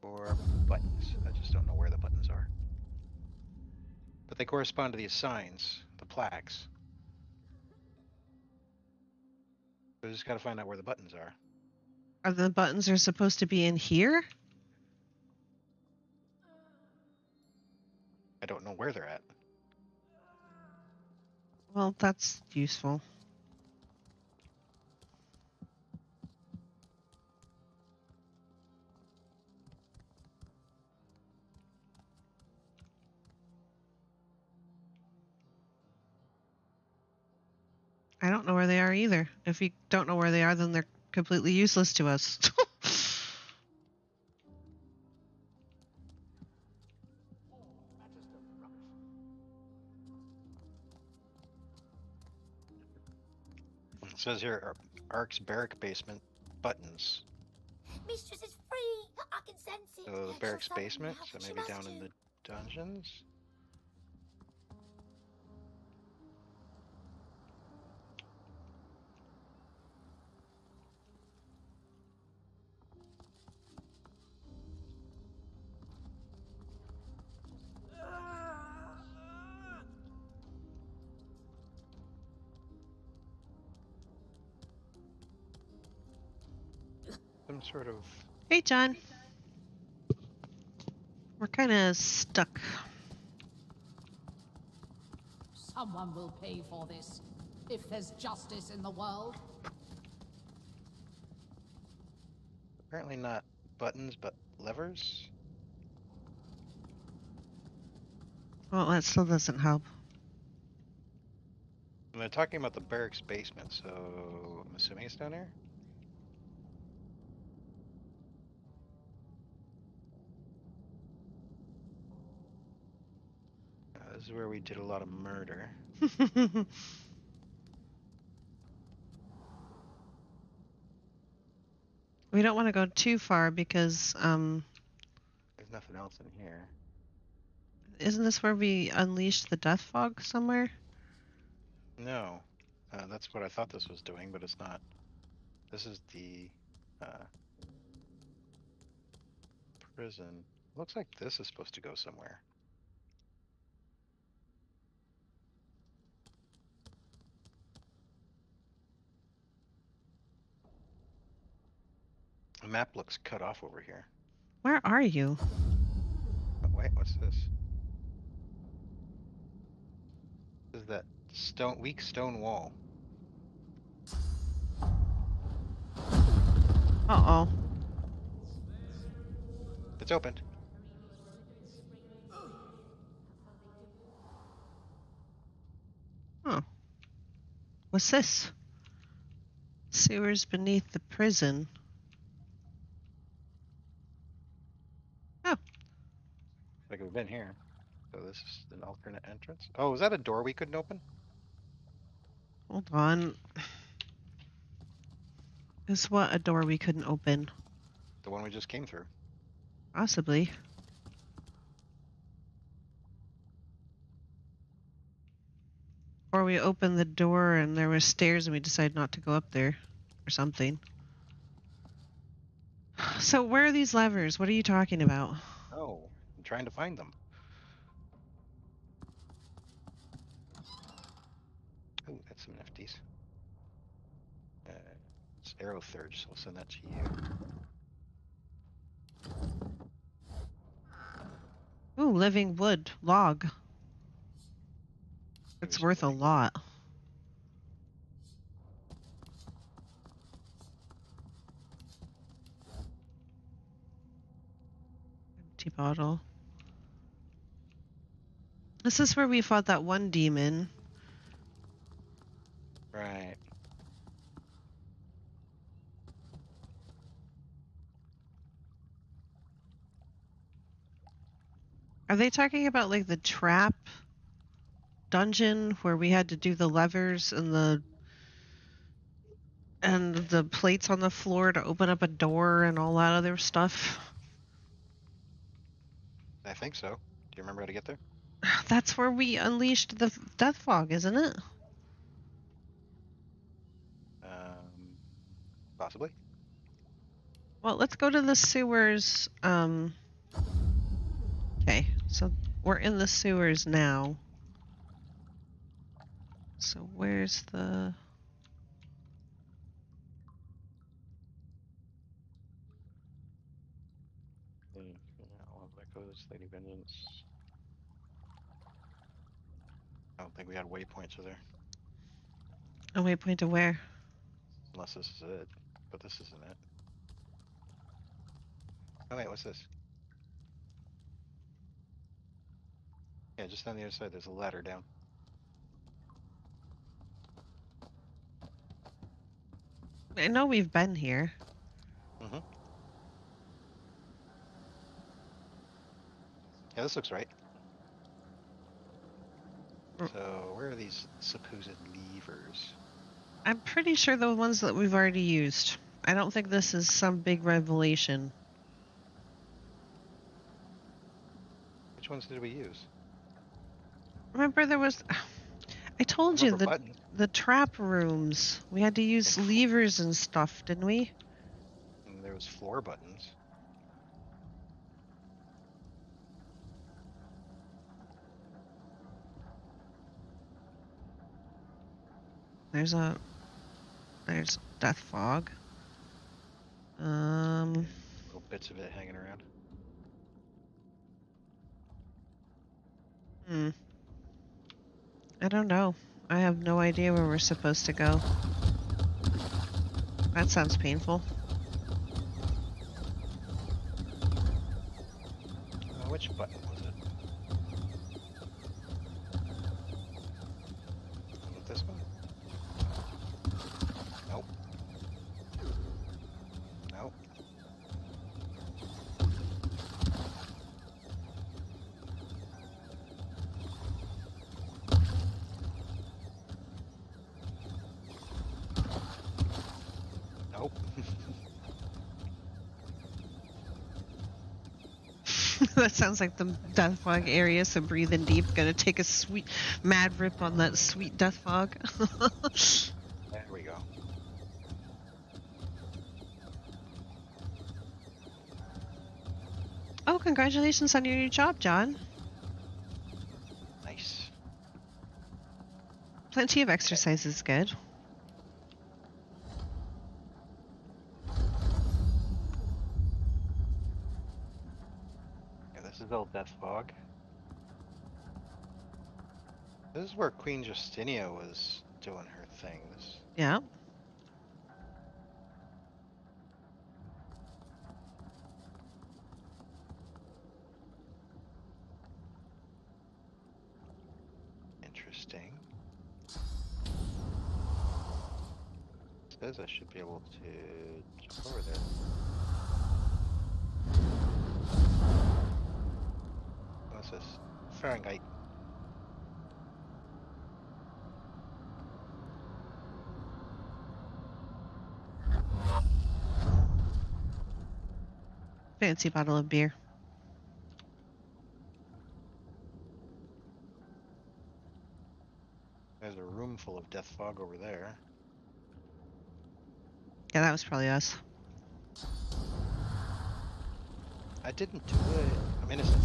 4 buttons. I just don't know where the buttons are. But they correspond to these signs, the plaques. So I just gotta find out where the buttons are. Are the buttons supposed to be in here? I don't know where they're at. Well, that's useful. I don't know where they are either. If we don't know where they are, then they're completely useless to us. It says here, Ark's barrack basement, buttons. Mistress is free! I can sense it! So the barracks basement, so maybe down in the dungeons? Some sort of... Hey, John. We're kind of stuck. Someone will pay for this, if there's justice in the world. Apparently not buttons, but levers? Well, that still doesn't help. And they're talking about the barracks basement, so I'm assuming it's down here? This is where we did a lot of murder. We don't want to go too far because there's nothing else in here. Isn't this where we unleashed the death fog somewhere? No. That's what I thought this was doing, but it's not. This is the prison. Looks like this is supposed to go somewhere. The map looks cut off over here. Where are you? Oh, wait, what's this? This is that weak stone wall. Uh-oh. It's opened. Huh. What's this? Sewers beneath the prison. Oh. Like we've been here. So this is an alternate entrance. Oh, is that a door we couldn't open? Hold on. Is what a door we couldn't open? The one we just came through. Possibly. Or we opened the door and there were stairs and we decided not to go up there. Or something. So where are these levers? What are you talking about? Oh, I'm trying to find them. Oh, that's some nifties. It's arrow third, so I'll send that to you. Ooh, living wood. Log. It's worth a lot. Empty bottle. This is where we fought that one demon. Right. Are they talking about like the trap dungeon where we had to do the levers and the plates on the floor to open up a door and all that other stuff? I think so. Do you remember how to get there? That's where we unleashed the death fog, isn't it? Possibly. Well, let's go to the sewers. Okay, so we're in the sewers now. So where's the... All of Echoes, Lady Vengeance. I don't think we had waypoints are there. A waypoint to where? Unless this is it. But this isn't it. Oh wait, what's this? Yeah, just on the other side, there's a ladder down. I know we've been here. Mm-hmm. Yeah, this looks right. So, where are these supposed levers? I'm pretty sure the ones that we've already used. I don't think this is some big revelation. Which ones did we use? Remember there was... I told you, the trap rooms. We had to use levers and stuff, didn't we? And there was floor buttons. There's death fog. Little bits of it hanging around. I don't know. I have no idea where we're supposed to go. That sounds painful. Which button was it? Was it this one? Nope. Nope. Nope. That sounds like the death fog area, so breathing deep. Gonna take a sweet, mad rip on that sweet death fog. There we go. Oh, congratulations on your new job, John. Nice. Plenty of exercise is good. Yeah, this is old Death Fog. This is where Queen Justinia was doing her things. Yeah. Interesting. It says I should be able to jump over there. What's this? Fahrenheit. Fancy bottle of beer. There's a room full of death fog over there. Yeah, that was probably us. I didn't do it. I'm innocent.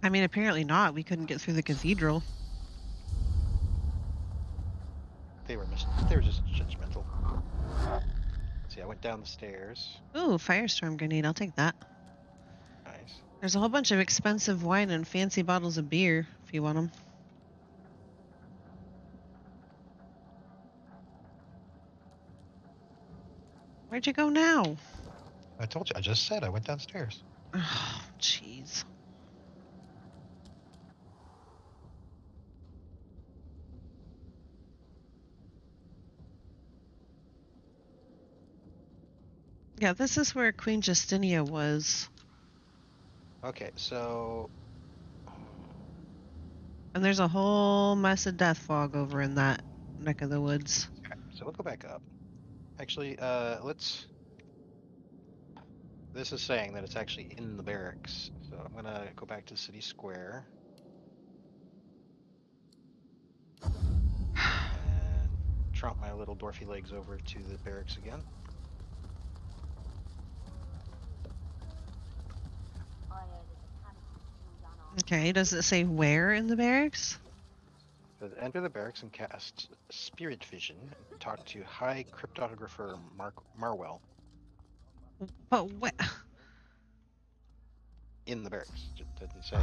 I mean, apparently not. We couldn't get through the cathedral. They were just judgmental. Let's see, I went down the stairs. Ooh, firestorm grenade. I'll take that. Nice. There's a whole bunch of expensive wine and fancy bottles of beer if you want them. Where'd you go now? I told you. I just said I went downstairs. Oh, jeez. Yeah, this is where Queen Justinia was. Okay, so... And there's a whole mess of death fog over in that neck of the woods. Okay, so we'll go back up. Actually, let's... This is saying that it's actually in the barracks. So I'm gonna go back to City Square. And trot my little dwarfy legs over to the barracks again. Okay, does it say where in the barracks? So enter the barracks and cast Spirit Vision and talk to High Cryptographer Marwell. But what? In the barracks. It doesn't say.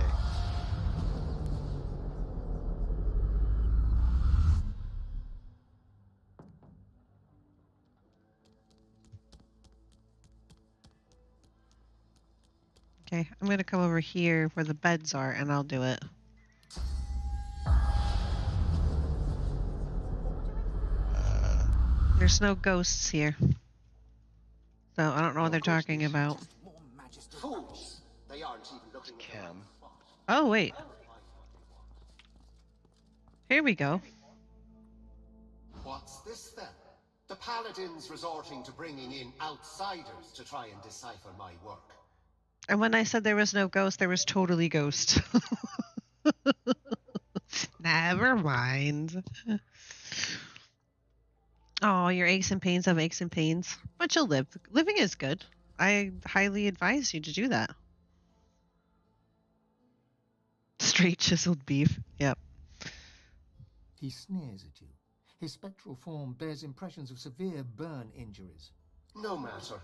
Okay, I'm going to come over here where the beds are and I'll do it. There's no ghosts here. So I don't know what they're talking about. Fools! They aren't even looking at Cam. Oh, wait. Here we go. What's this then? The paladins resorting to bringing in outsiders to try and decipher my work. And when I said there was no ghost, there was totally ghost. Never mind. Oh, your aches and pains have aches and pains. But you'll live. Living is good. I highly advise you to do that. Straight chiseled beef. Yep. He sneers at you. His spectral form bears impressions of severe burn injuries. No matter.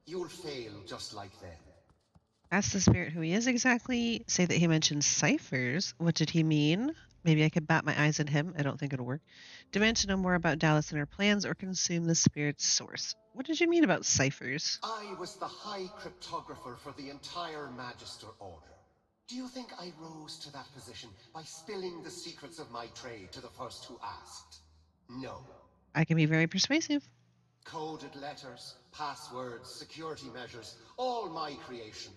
You'll fail just like them. Ask the spirit who he is exactly. Say that he mentioned ciphers. What did he mean? Maybe I could bat my eyes at him. I don't think it'll work. Demand to know more about Dallas and her plans or consume the spirit's source. What did you mean about ciphers? I was the High Cryptographer for the entire Magister Order. Do you think I rose to that position by spilling the secrets of my trade to the first who asked? No. I can be very persuasive. Coded letters, passwords, security measures, all my creation.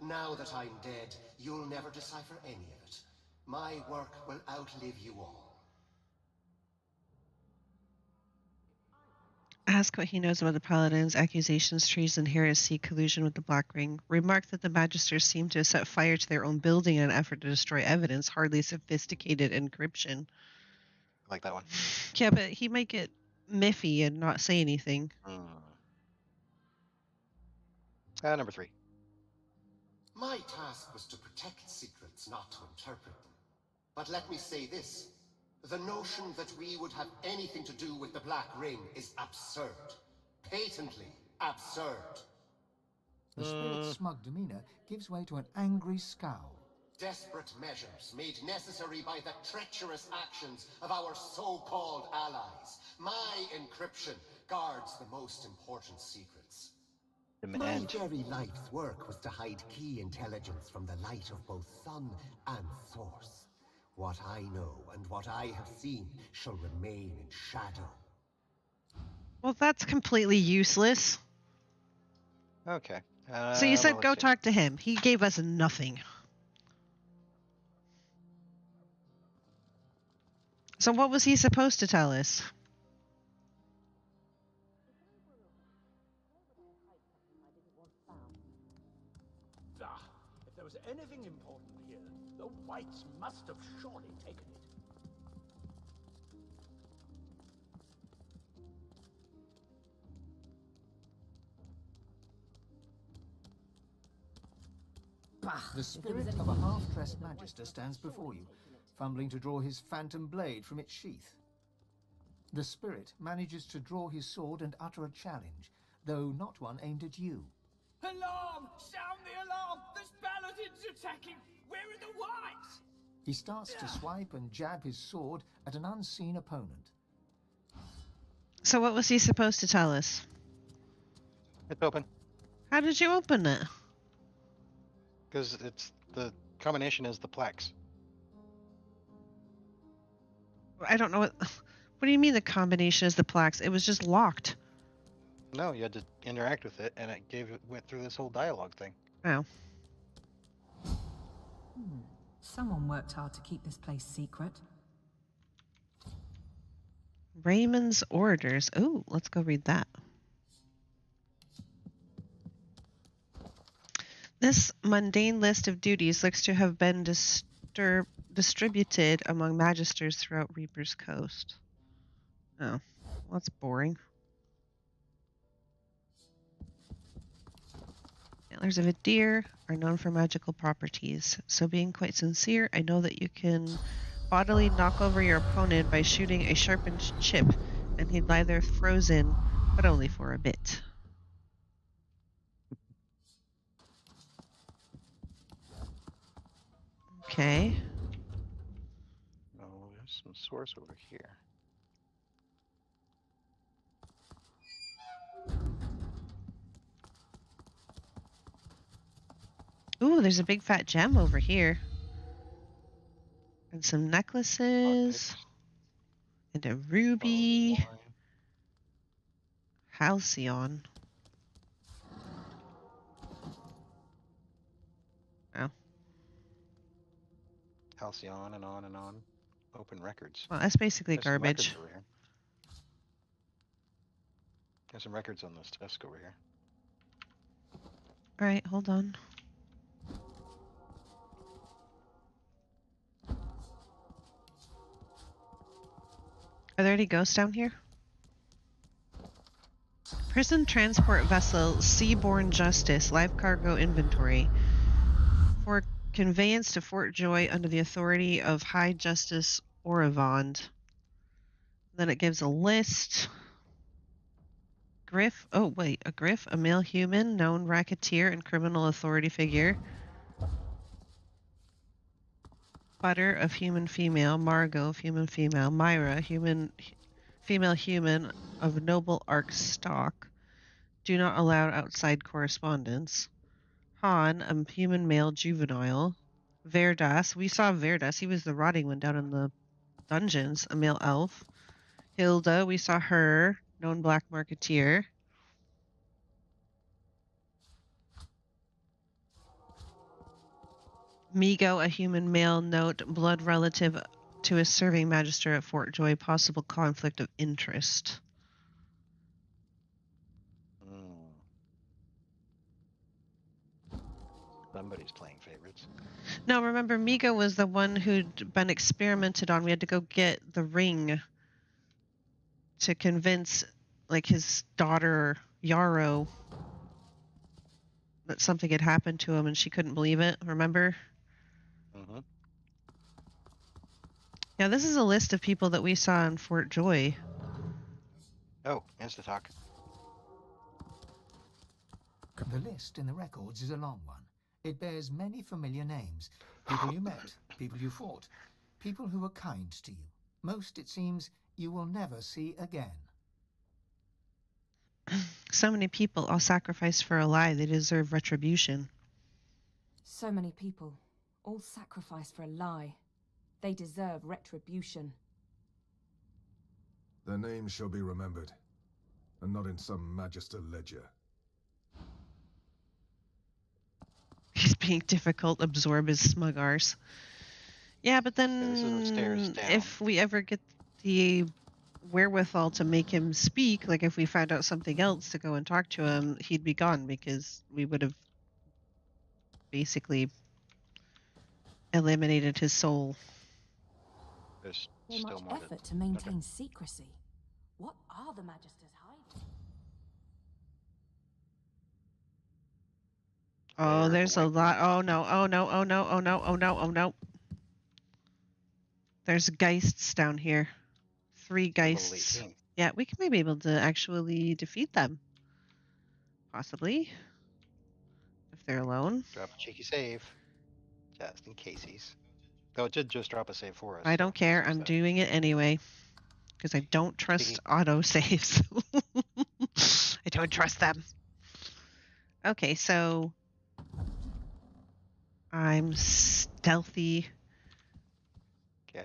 Now that I'm dead, you'll never decipher any of it. My work will outlive you all. Ask what he knows about the Paladins, accusations, treason, heresy, collusion with the Black Ring. Remark that the Magisters seem to have set fire to their own building in an effort to destroy evidence. Hardly sophisticated encryption. I like that one. Yeah, but he might get miffy and not say anything. Number 3. My task was to protect secrets, not to interpret them. But let me say this. The notion that we would have anything to do with the Black Ring is absurd. Patently absurd. The spirit's smug demeanor gives way to an angry scowl. Desperate measures made necessary by the treacherous actions of our so-called allies. My encryption guards the most important secrets. My very life's work was to hide key intelligence from the light of both sun and source. What I know and what I have seen shall remain in shadow. Well, that's completely useless. Okay. So you said well, go let's see. talk to him. He gave us nothing. So what was he supposed to tell us? If there was anything important here, the whites must have surely taken it. The spirit of a half-dressed magister stands before you, fumbling to draw his phantom blade from its sheath. The spirit manages to draw his sword and utter a challenge, though not one aimed at you. Alarm! Sound the alarm! There's paladins attacking! Where are the whites? He starts to swipe and jab his sword at an unseen opponent. So what was he supposed to tell us? It's open. How did you open it? Because it's the combination is the plaques. I don't know what do you mean the combination is the plaques? It was just locked. No, you had to interact with it, and it went through this whole dialogue thing. Oh. Someone worked hard to keep this place secret. Raymond's orders. Oh, let's go read that. This mundane list of duties looks to have been distributed among magisters throughout Reaper's Coast. Oh, well, that's boring. Antlers of a deer are known for magical properties, so being quite sincere, I know that you can bodily knock over your opponent by shooting a sharpened chip, and he'd lie there frozen, but only for a bit. Okay. Oh, there's some source over here. Ooh, there's a big fat gem over here. And some necklaces. And a ruby. Halcyon. Oh. Halcyon and on and on. Open records. Well, that's basically There's garbage. There's some records on this desk over here. Alright, hold on. Are there any ghosts down here? Prison transport vessel Seaborne Justice, live cargo inventory. For conveyance to Fort Joy under the authority of High Justice Oravond. Then it gives a list. Griff, oh wait, a Griff, a male human, known racketeer and criminal authority figure. Butter of human female, Margot of human female, Myra female human of noble arc stock. Do not allow outside correspondence. Han, a human male juvenile. Verdas, we saw Verdas, he was the rotting one down in the dungeons, a male elf. Hilda, we saw her, known black marketeer. Migo, a human male, note, blood relative to a serving magister at Fort Joy, possible conflict of interest. Somebody's playing favorites. No, remember, Migo was the one who'd been experimented on. We had to go get the ring to convince, like, his daughter, Yarrow, that something had happened to him and she couldn't believe it, remember? Mm-hmm. Yeah, this is a list of people that we saw in Fort Joy. Oh, Insta-talk. The list in the records is a long one. It bears many familiar names. People you met, people you fought, people who were kind to you. Most, it seems, you will never see again. So many people all sacrificed for a lie. They deserve retribution. So many people, all sacrificed for a lie. They deserve retribution. Their names shall be remembered, and not in some magister ledger. He's being difficult. Absorb his smug arse. Yeah, but then if we ever get the wherewithal to make him speak, like if we found out something else to go and talk to him, he'd be gone because we would have basically eliminated his soul. There's So still much more effort to maintain secrecy. What are the Magisters hiding? Oh, there's a lot. Oh no, oh no, oh no, oh no, oh no, oh no. There's geists down here. 3 geists. Yeah, we may be able to actually defeat them. Possibly. If they're alone. Drop a cheeky save. Just in case. Though it did just drop a save for us. I don't care. I'm doing it anyway. Because I don't trust auto saves. I don't trust them. Okay, so I'm stealthy.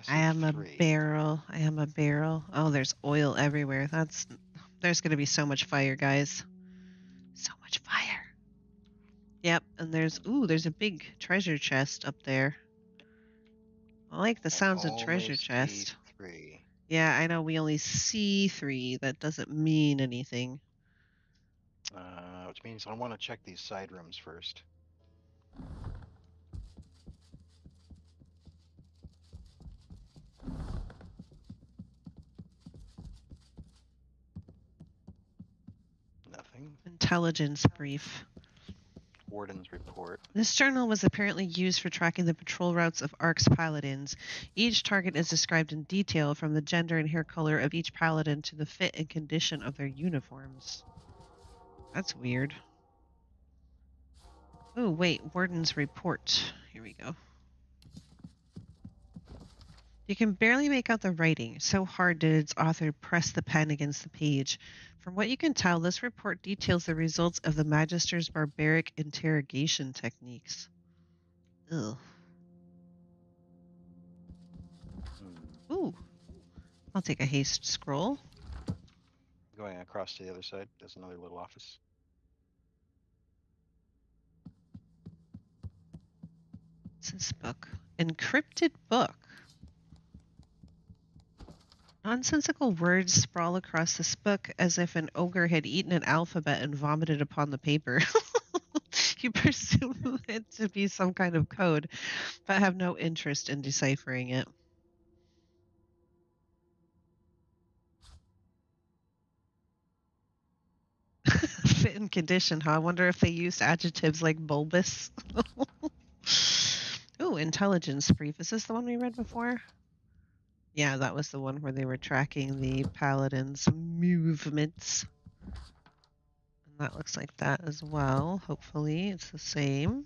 I am a barrel. Oh, there's oil everywhere. There's going to be so much fire, guys. So much fire. Yep, and there's a big treasure chest up there. I like the sounds of treasure chest. 3. Yeah, I know we only see 3. That doesn't mean anything. Which means I want to check these side rooms first. Nothing. Intelligence brief. Warden's report. This journal was apparently used for tracking the patrol routes of ARC's paladins. Each target is described in detail, from the gender and hair color of each paladin to the fit and condition of their uniforms. That's weird. Oh, wait, Warden's report. Here we go. You can barely make out the writing. So hard did its author press the pen against the page. From what you can tell, this report details the results of the Magister's barbaric interrogation techniques. Ugh. Ooh. I'll take a haste scroll. Going across to the other side, there's another little office. What's this book? Encrypted book. Nonsensical words sprawl across this book as if an ogre had eaten an alphabet and vomited upon the paper. You presume it to be some kind of code, but have no interest in deciphering it. Fit and condition, huh? I wonder if they used adjectives like bulbous. Ooh, intelligence brief. Is this the one we read before? Yeah, that was the one where they were tracking the paladin's movements. And that looks like that as well. Hopefully it's the same.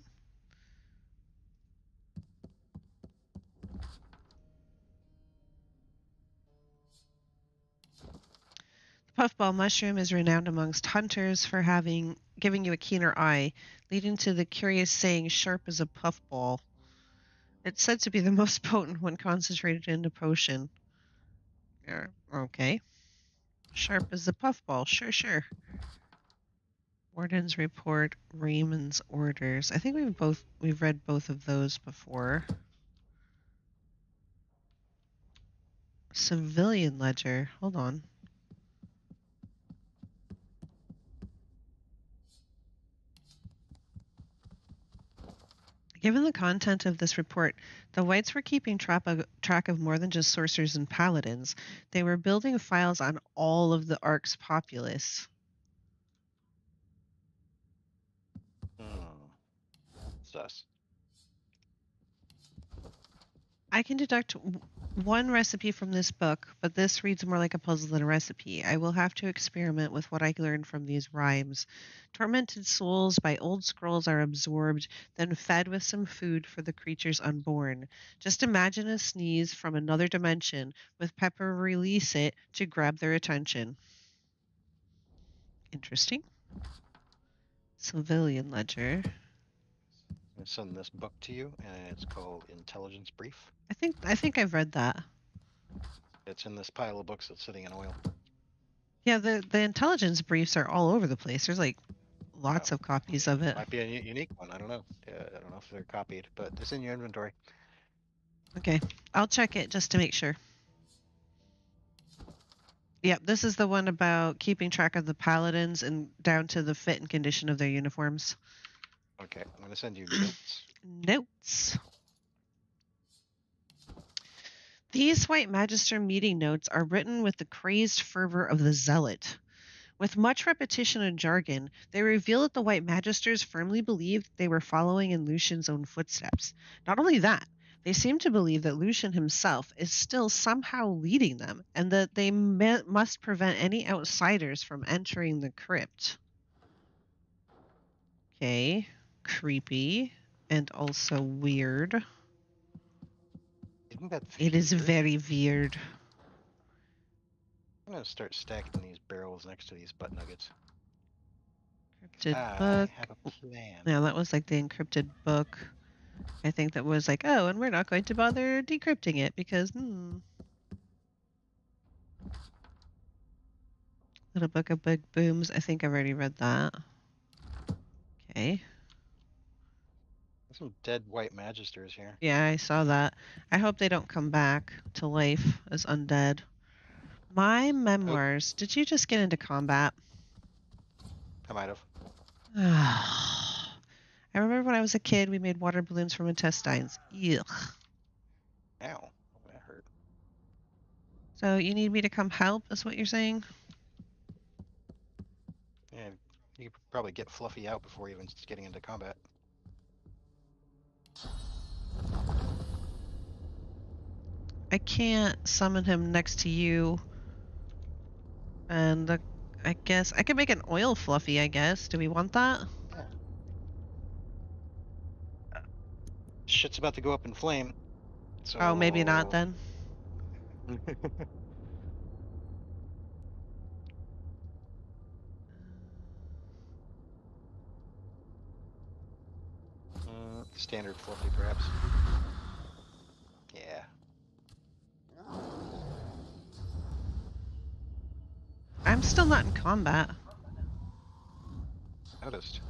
The puffball mushroom is renowned amongst hunters for giving you a keener eye, leading to the curious saying, sharp as a puffball. It's said to be the most potent when concentrated in a potion. Okay. Sharp as a puffball. Sure. Warden's report, Raymond's orders. I think we've read both of those before. Civilian ledger. Hold on. Given the content of this report, the Whites were keeping track of more than just sorcerers and paladins. They were building files on all of the Ark's populace. Sus. I can deduct one recipe from this book, but this reads more like a puzzle than a recipe. I will have to experiment with what I learned from these rhymes. Tormented souls by old scrolls are absorbed, then fed with some food for the creatures unborn. Just imagine a sneeze from another dimension, with Pepper release it to grab their attention. Interesting. Civilian ledger. I'm going to send this book to you, and it's called Intelligence Brief. I think I've read that. It's in this pile of books that's sitting in oil. Yeah, the intelligence briefs are all over the place. There's like lots of copies of it. Might be a unique one. I don't know. I don't know if they're copied, but it's in your inventory. Okay, I'll check it just to make sure. Yep, this is the one about keeping track of the paladins and down to the fit and condition of their uniforms. Okay, I'm going to send you notes. Notes. These White Magister meeting notes are written with the crazed fervor of the zealot. With much repetition and jargon, they reveal that the White Magisters firmly believed they were following in Lucian's own footsteps. Not only that, they seem to believe that Lucian himself is still somehow leading them, and that they must prevent any outsiders from entering the crypt. Okay, creepy, and also weird. Isn't that It is very weird. I'm going to start stacking these barrels next to these butt nuggets. Encrypted I book. have a plan. Yeah, that was like the encrypted book. I think that was like, oh, and we're not going to bother decrypting it because, Little Book of Big Booms. I think I've already read that. Okay. There's some dead white magisters here. Yeah, I saw that. I hope they don't come back to life as undead. My memoirs. Did you just get into combat? I might have. I remember when I was a kid, we made water balloons from intestines. Ugh. Ow. That hurt. So you need me to come help, is what you're saying? Yeah, you could probably get Fluffy out before even getting into combat. I can't summon him next to you. And I guess I could make an oil Fluffy, I guess. Do we want that? Yeah. Shit's about to go up in flame. So... Oh, maybe not then. Standard Fluffy, perhaps. Yeah. I'm still not in combat. Noticed.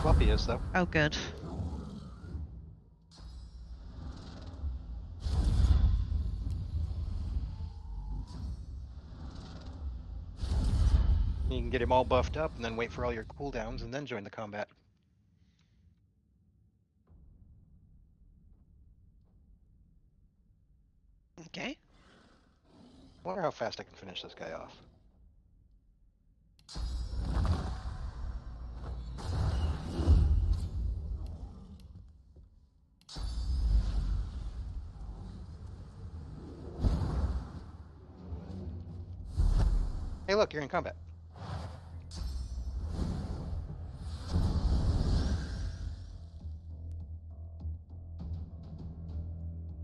Fluffy is, though. Oh, good. You can get him all buffed up and then wait for all your cooldowns and then join the combat. Okay. I wonder how fast I can finish this guy off. Hey, look, you're in combat.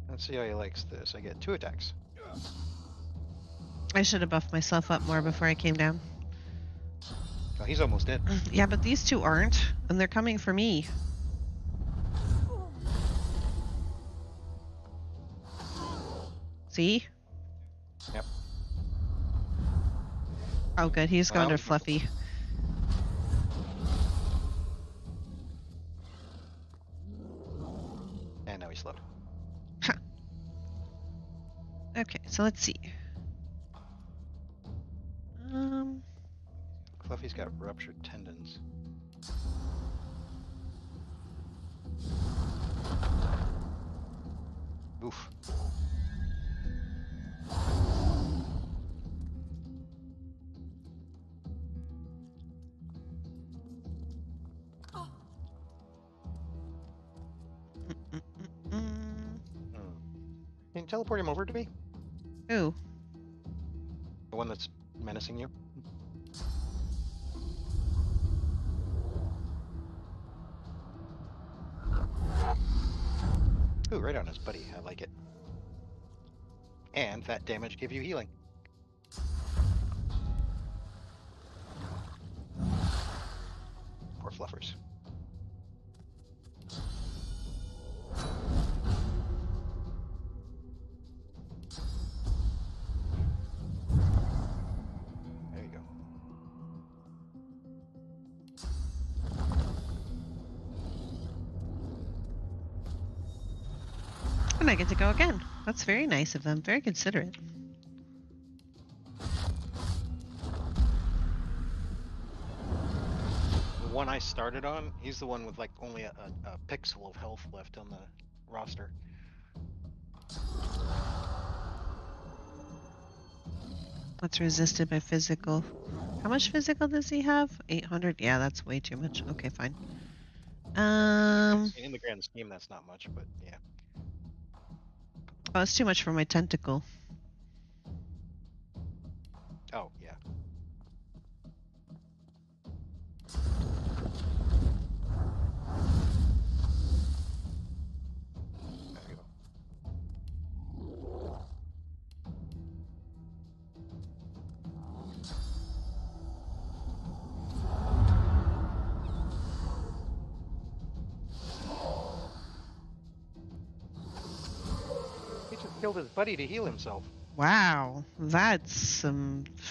Let's see how he likes this. I get 2 attacks. I should have buffed myself up more before I came down. Oh, he's almost dead. Yeah, but these two aren't, and they're coming for me. See? Yep. Oh, good. He's going to Fluffy. And now he's slowed. Okay, so let's see. Fluffy's got ruptured tendons. Oof. Can you teleport him over to me? Who? The one that's menacing you? Ooh, right on his buddy. I like it. And that damage give you healing. Poor fluffers. There you go. And I get to go again. That's very nice of them. Very considerate. The one I started on, he's the one with like only a pixel of health left on the roster. That's resisted by physical. How much physical does he have? 800? Yeah, that's way too much. Okay, fine. In the grand scheme, that's not much, but yeah. Oh, it's too much for my tentacle. Oh, yeah. There you go. He just killed his buddy to heal himself. Wow, that's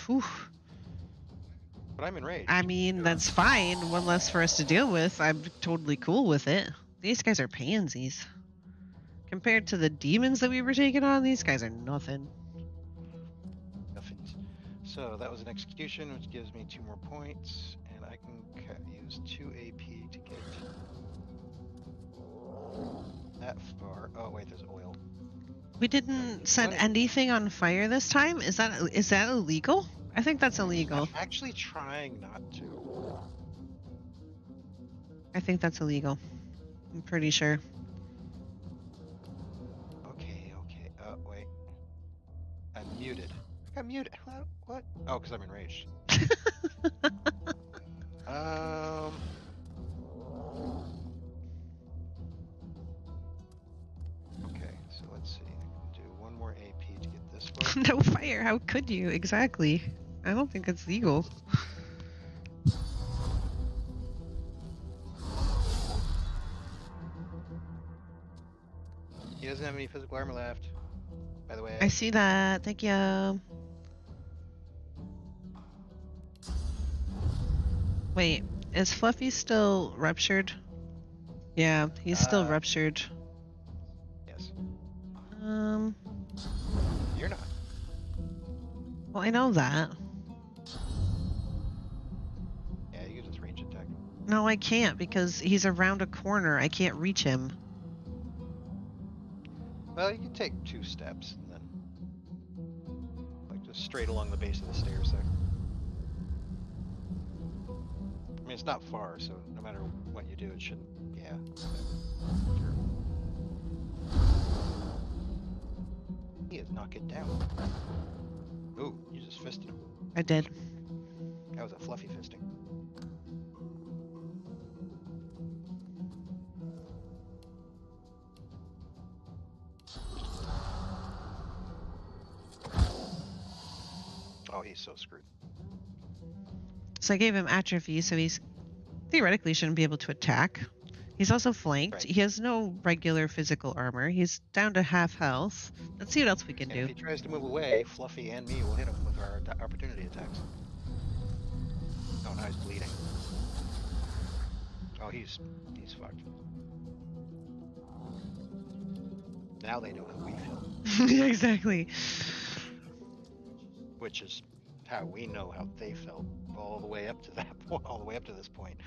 whew. But I'm enraged. I mean, that's fine. One less for us to deal with. I'm totally cool with it. These guys are pansies. Compared to the demons that we were taking on, these guys are nothing. Nothings. So that was an execution, which gives me 2 more points, and I can use 2 AP to get that far. Oh wait, there's oil. We didn't set anything on fire this time. Is that illegal? I think that's illegal. I'm actually trying not to. I think that's illegal. I'm pretty sure. Okay. Oh wait, I'm muted. I got muted. What? Oh, because I'm enraged. Okay, so let's see. I can do 1 more AP to get this far. No fire. How could you? Exactly. I don't think it's legal. He doesn't have any physical armor left, by the way. I see that. Thank you. Wait, is Fluffy still ruptured? Yeah, he's still ruptured. Yes. You're not. Well, I know that. Yeah, you can just range attack. No, I can't because he's around a corner. I can't reach him. Well, you can take 2 steps and then, like, just straight along the base of the stairs there. I mean, it's not far, so no matter what you do, it shouldn't. Yeah. He is knock it down. Ooh, you just fisted him. I did. That was a fluffy fisting. Oh, he's so screwed. So I gave him atrophy, so he's theoretically shouldn't be able to attack. He's also flanked. Right. He has no regular physical armor. He's down to half health. Let's see what else we can do. If he tries to move away, Fluffy and me will hit him with our opportunity attacks. Oh, now he's bleeding. Oh, he's fucked. Now they know how we feel. Yeah, exactly. Which is how we know how they felt all the way up to that point, all the way up to this point.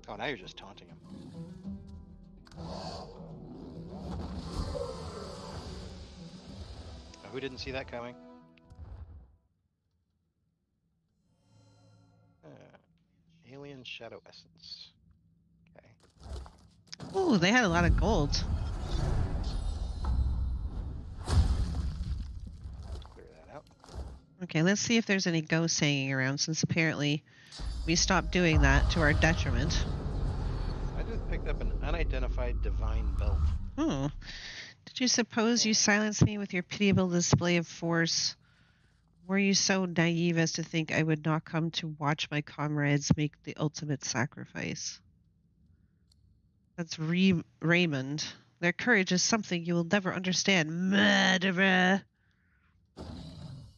Oh, now you're just taunting him. Oh, who didn't see that coming? Alien Shadow Essence. Okay. Ooh, they had a lot of gold. Clear that out. Okay, let's see if there's any ghosts hanging around, since apparently we stopped doing that to our detriment. I just picked up an unidentified divine belt. Hmm. Did you suppose you silenced me with your pitiable display of force? Were you so naive as to think I would not come to watch my comrades make the ultimate sacrifice? That's Raymond. Their courage is something you will never understand. Murderer!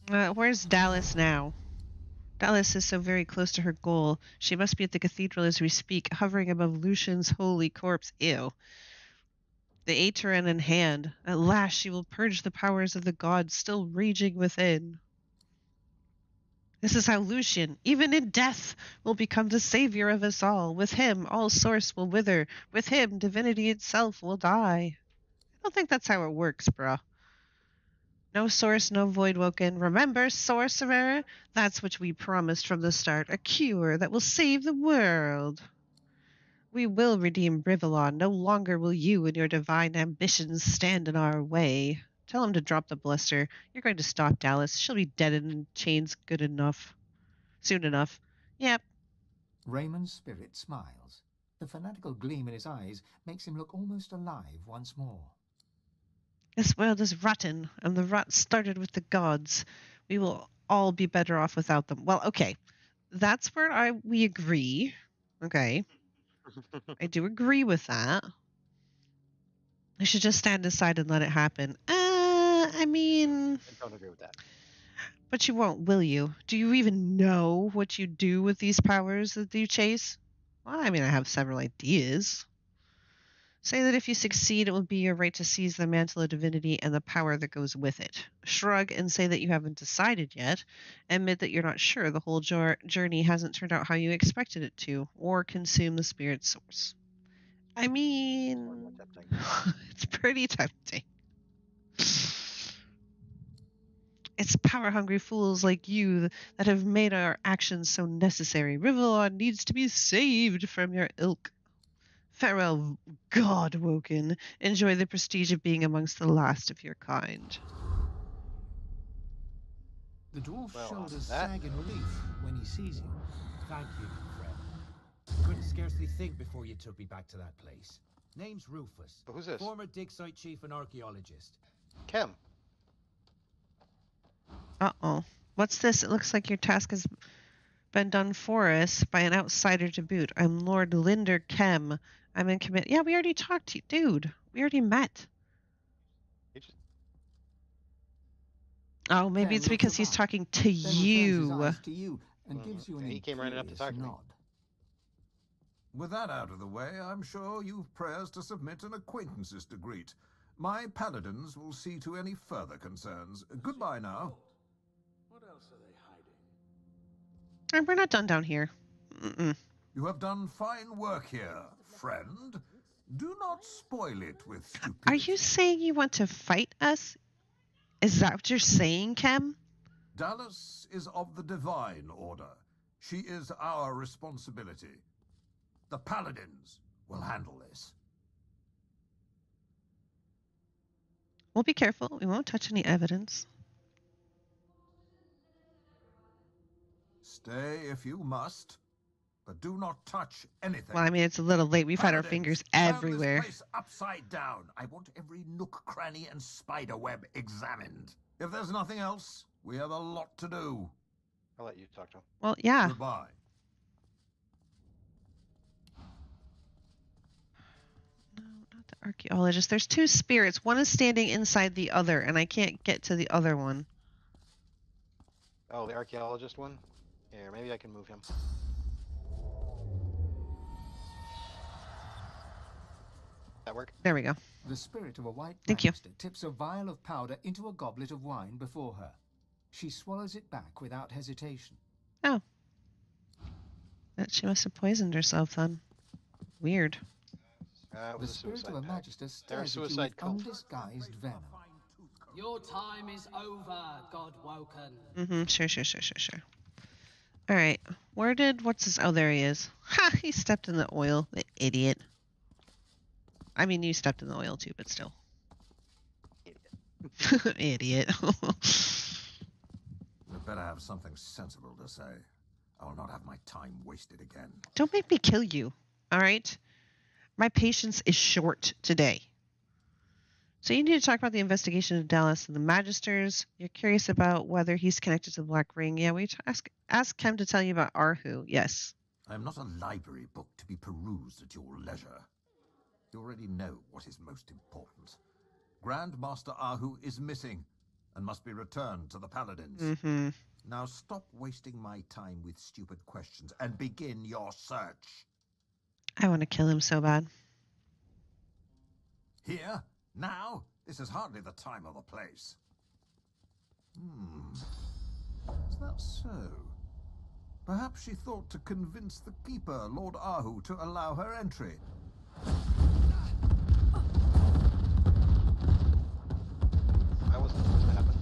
Where's Dallas now? Dallas is so very close to her goal. She must be at the cathedral as we speak, hovering above Lucian's holy corpse. Ew. The Ateran in hand. At last she will purge the powers of the gods still raging within. This is how Lucian, even in death, will become the savior of us all. With him, all source will wither. With him, divinity itself will die. I don't think that's how it works, bruh. No source, no void woken. Remember, sorcerer? That's what we promised from the start. A cure that will save the world. We will redeem Rivellon. No longer will you and your divine ambitions stand in our way. Tell him to drop the bluster. You're going to stop Dallas. She'll be dead in chains good enough. Soon enough. Yep. Raymond's spirit smiles. The fanatical gleam in his eyes makes him look almost alive once more. This world is rotten, and the rot started with the gods. We will all be better off without them. Well, okay. That's where we agree. Okay. I do agree with that. I should just stand aside and let it happen. I mean... I don't agree with that. But you won't, will you? Do you even know what you do with these powers that you chase? Well, I mean, I have several ideas. Say that if you succeed, it will be your right to seize the mantle of divinity and the power that goes with it. Shrug and say that you haven't decided yet. Admit that you're not sure the whole journey hasn't turned out how you expected it to, or consume the spirit's source. I mean, it's pretty tempting. It's power-hungry fools like you that have made our actions so necessary. Rivellon needs to be saved from your ilk. Farewell, God-woken. Enjoy the prestige of being amongst the last of your kind. The dwarf's shoulders sag in relief when he sees you. Thank you, friend. Couldn't scarcely think before you took me back to that place. Name's Rufus. But who's this? Former dig site chief and archaeologist. Chem. Uh-oh. What's this? It looks like your task has been done for us by an outsider to boot. I'm Lord Linder Kem. I'm in command. Yeah, we already talked to you. Dude, we already met. Oh, maybe it's because he's talking to you. He came running up to talk to me. With that out of the way, I'm sure you've prayers to submit and acquaintances to greet. My paladins will see to any further concerns. Goodbye now. What else are they hiding? And we're not done down here. You have done fine work here, friend. Do not spoil it with stupidity. Are you saying you want to fight us? Is that what you're saying, Kem? Dallas is of the divine order. She is our responsibility. The paladins will handle this. We'll be careful. We won't touch any evidence. Stay if you must, but do not touch anything. Well, I mean, it's a little late. We've had our fingers everywhere. Turn this place upside down. I want every nook, cranny, and spider web examined. If there's nothing else, we have a lot to do. I'll let you talk to him. Well, yeah. Goodbye. No, not the archaeologist. There's two spirits. One is standing inside the other, and I can't get to the other one. Oh, the archaeologist one? Here, maybe I can move him. That work? There we go. The spirit of a white Thank you. magister tips a vial of powder into a goblet of wine before her. She swallows it back without hesitation. Oh. She must have poisoned herself then. Weird. The spirit of a magister stares at you with undisguised venom. Your time is over, God-woken. Sure. All right. Where did... What's this? Oh, there he is. Ha! He stepped in the oil. The idiot. I mean, you stepped in the oil too, but still. Idiot. You better have something sensible to say. I will not have my time wasted again. Don't make me kill you, all right? My patience is short today. So you need to talk about the investigation of Dallas and the Magisters. You're curious about whether he's connected to the Black Ring. Yeah, we ask Kem to tell you about Arhu. Yes. I am not a library book to be perused at your leisure. You already know what is most important. Grandmaster Arhu is missing and must be returned to the Paladins. Now stop wasting my time with stupid questions and begin your search. I want to kill him so bad. Here? Now? This is hardly the time or the place. Is that so? Perhaps she thought to convince the Keeper, Lord Arhu, to allow her entry. That wasn't supposed to happen.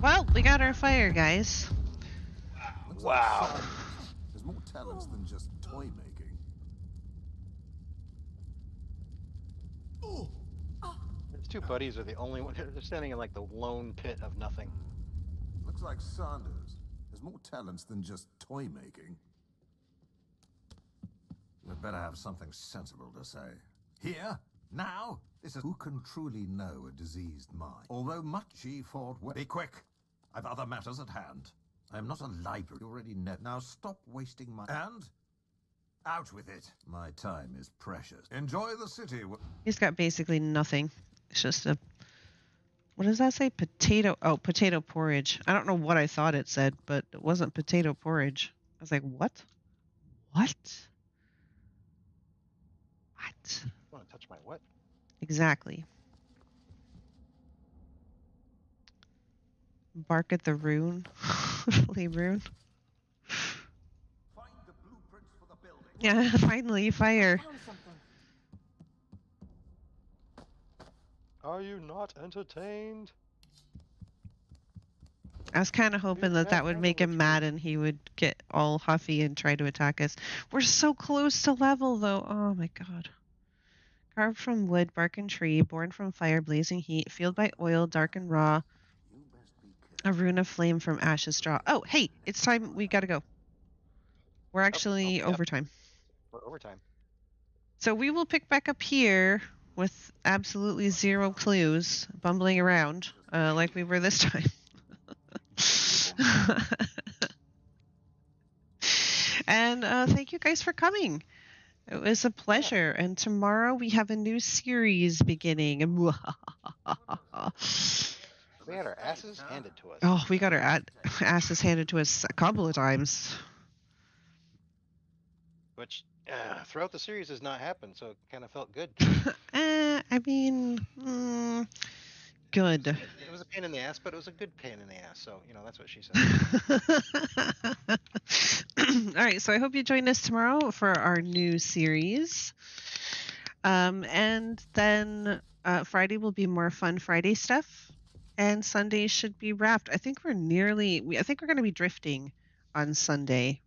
Well, we got our fire, guys. Wow. There's more talents than just toy making. His two buddies are the only one. They're standing in like the lone pit of nothing. Looks like Sanders has more talents than just toy making. You'd better have something sensible to say. Here? Now? This is who can truly know a diseased mind. Although much she fought well. Be quick. I've other matters at hand. I am not a library. You already know. Now stop wasting my... Out with it. My time is precious. Enjoy the city. He's got basically nothing. It's just a... What does that say? Potato... Oh, potato porridge. I don't know what I thought it said, but it wasn't potato porridge. I was like, what? What? What? You want to touch my what? Exactly. Bark at the rune. Play rune. Find the blueprints for the building. Yeah, finally, fire. Are you not entertained? I was kind of hoping that that would make him mad and he would get all huffy and try to attack us. We're so close to level, though. Oh, my God. Carved from wood, bark, and tree, born from fire, blazing heat, fueled by oil, dark and raw. A rune of flame from ashes straw. Oh, hey, it's time. We gotta go. We're actually overtime. We're overtime. So we will pick back up here with absolutely zero clues, bumbling around like we were this time. And thank you guys for coming. It was a pleasure. And tomorrow we have a new series beginning. We had our asses handed to us. Oh, we got our asses handed to us a couple of times. Which, throughout the series has not happened, so it kind of felt good. I mean, good. It was a pain in the ass, but it was a good pain in the ass. So, that's what she said. All right, so I hope you join us tomorrow for our new series. And then Friday will be more fun Friday stuff. And Sunday should be wrapped. I think we're I think we're going to be drifting on Sunday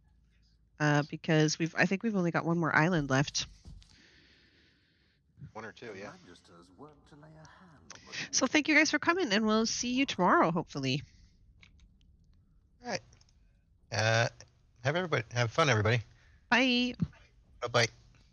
because I think we've only got one more island left. One or two, yeah. So thank you guys for coming, and we'll see you tomorrow, hopefully. All right. Have fun, everybody. Bye. Bye-bye.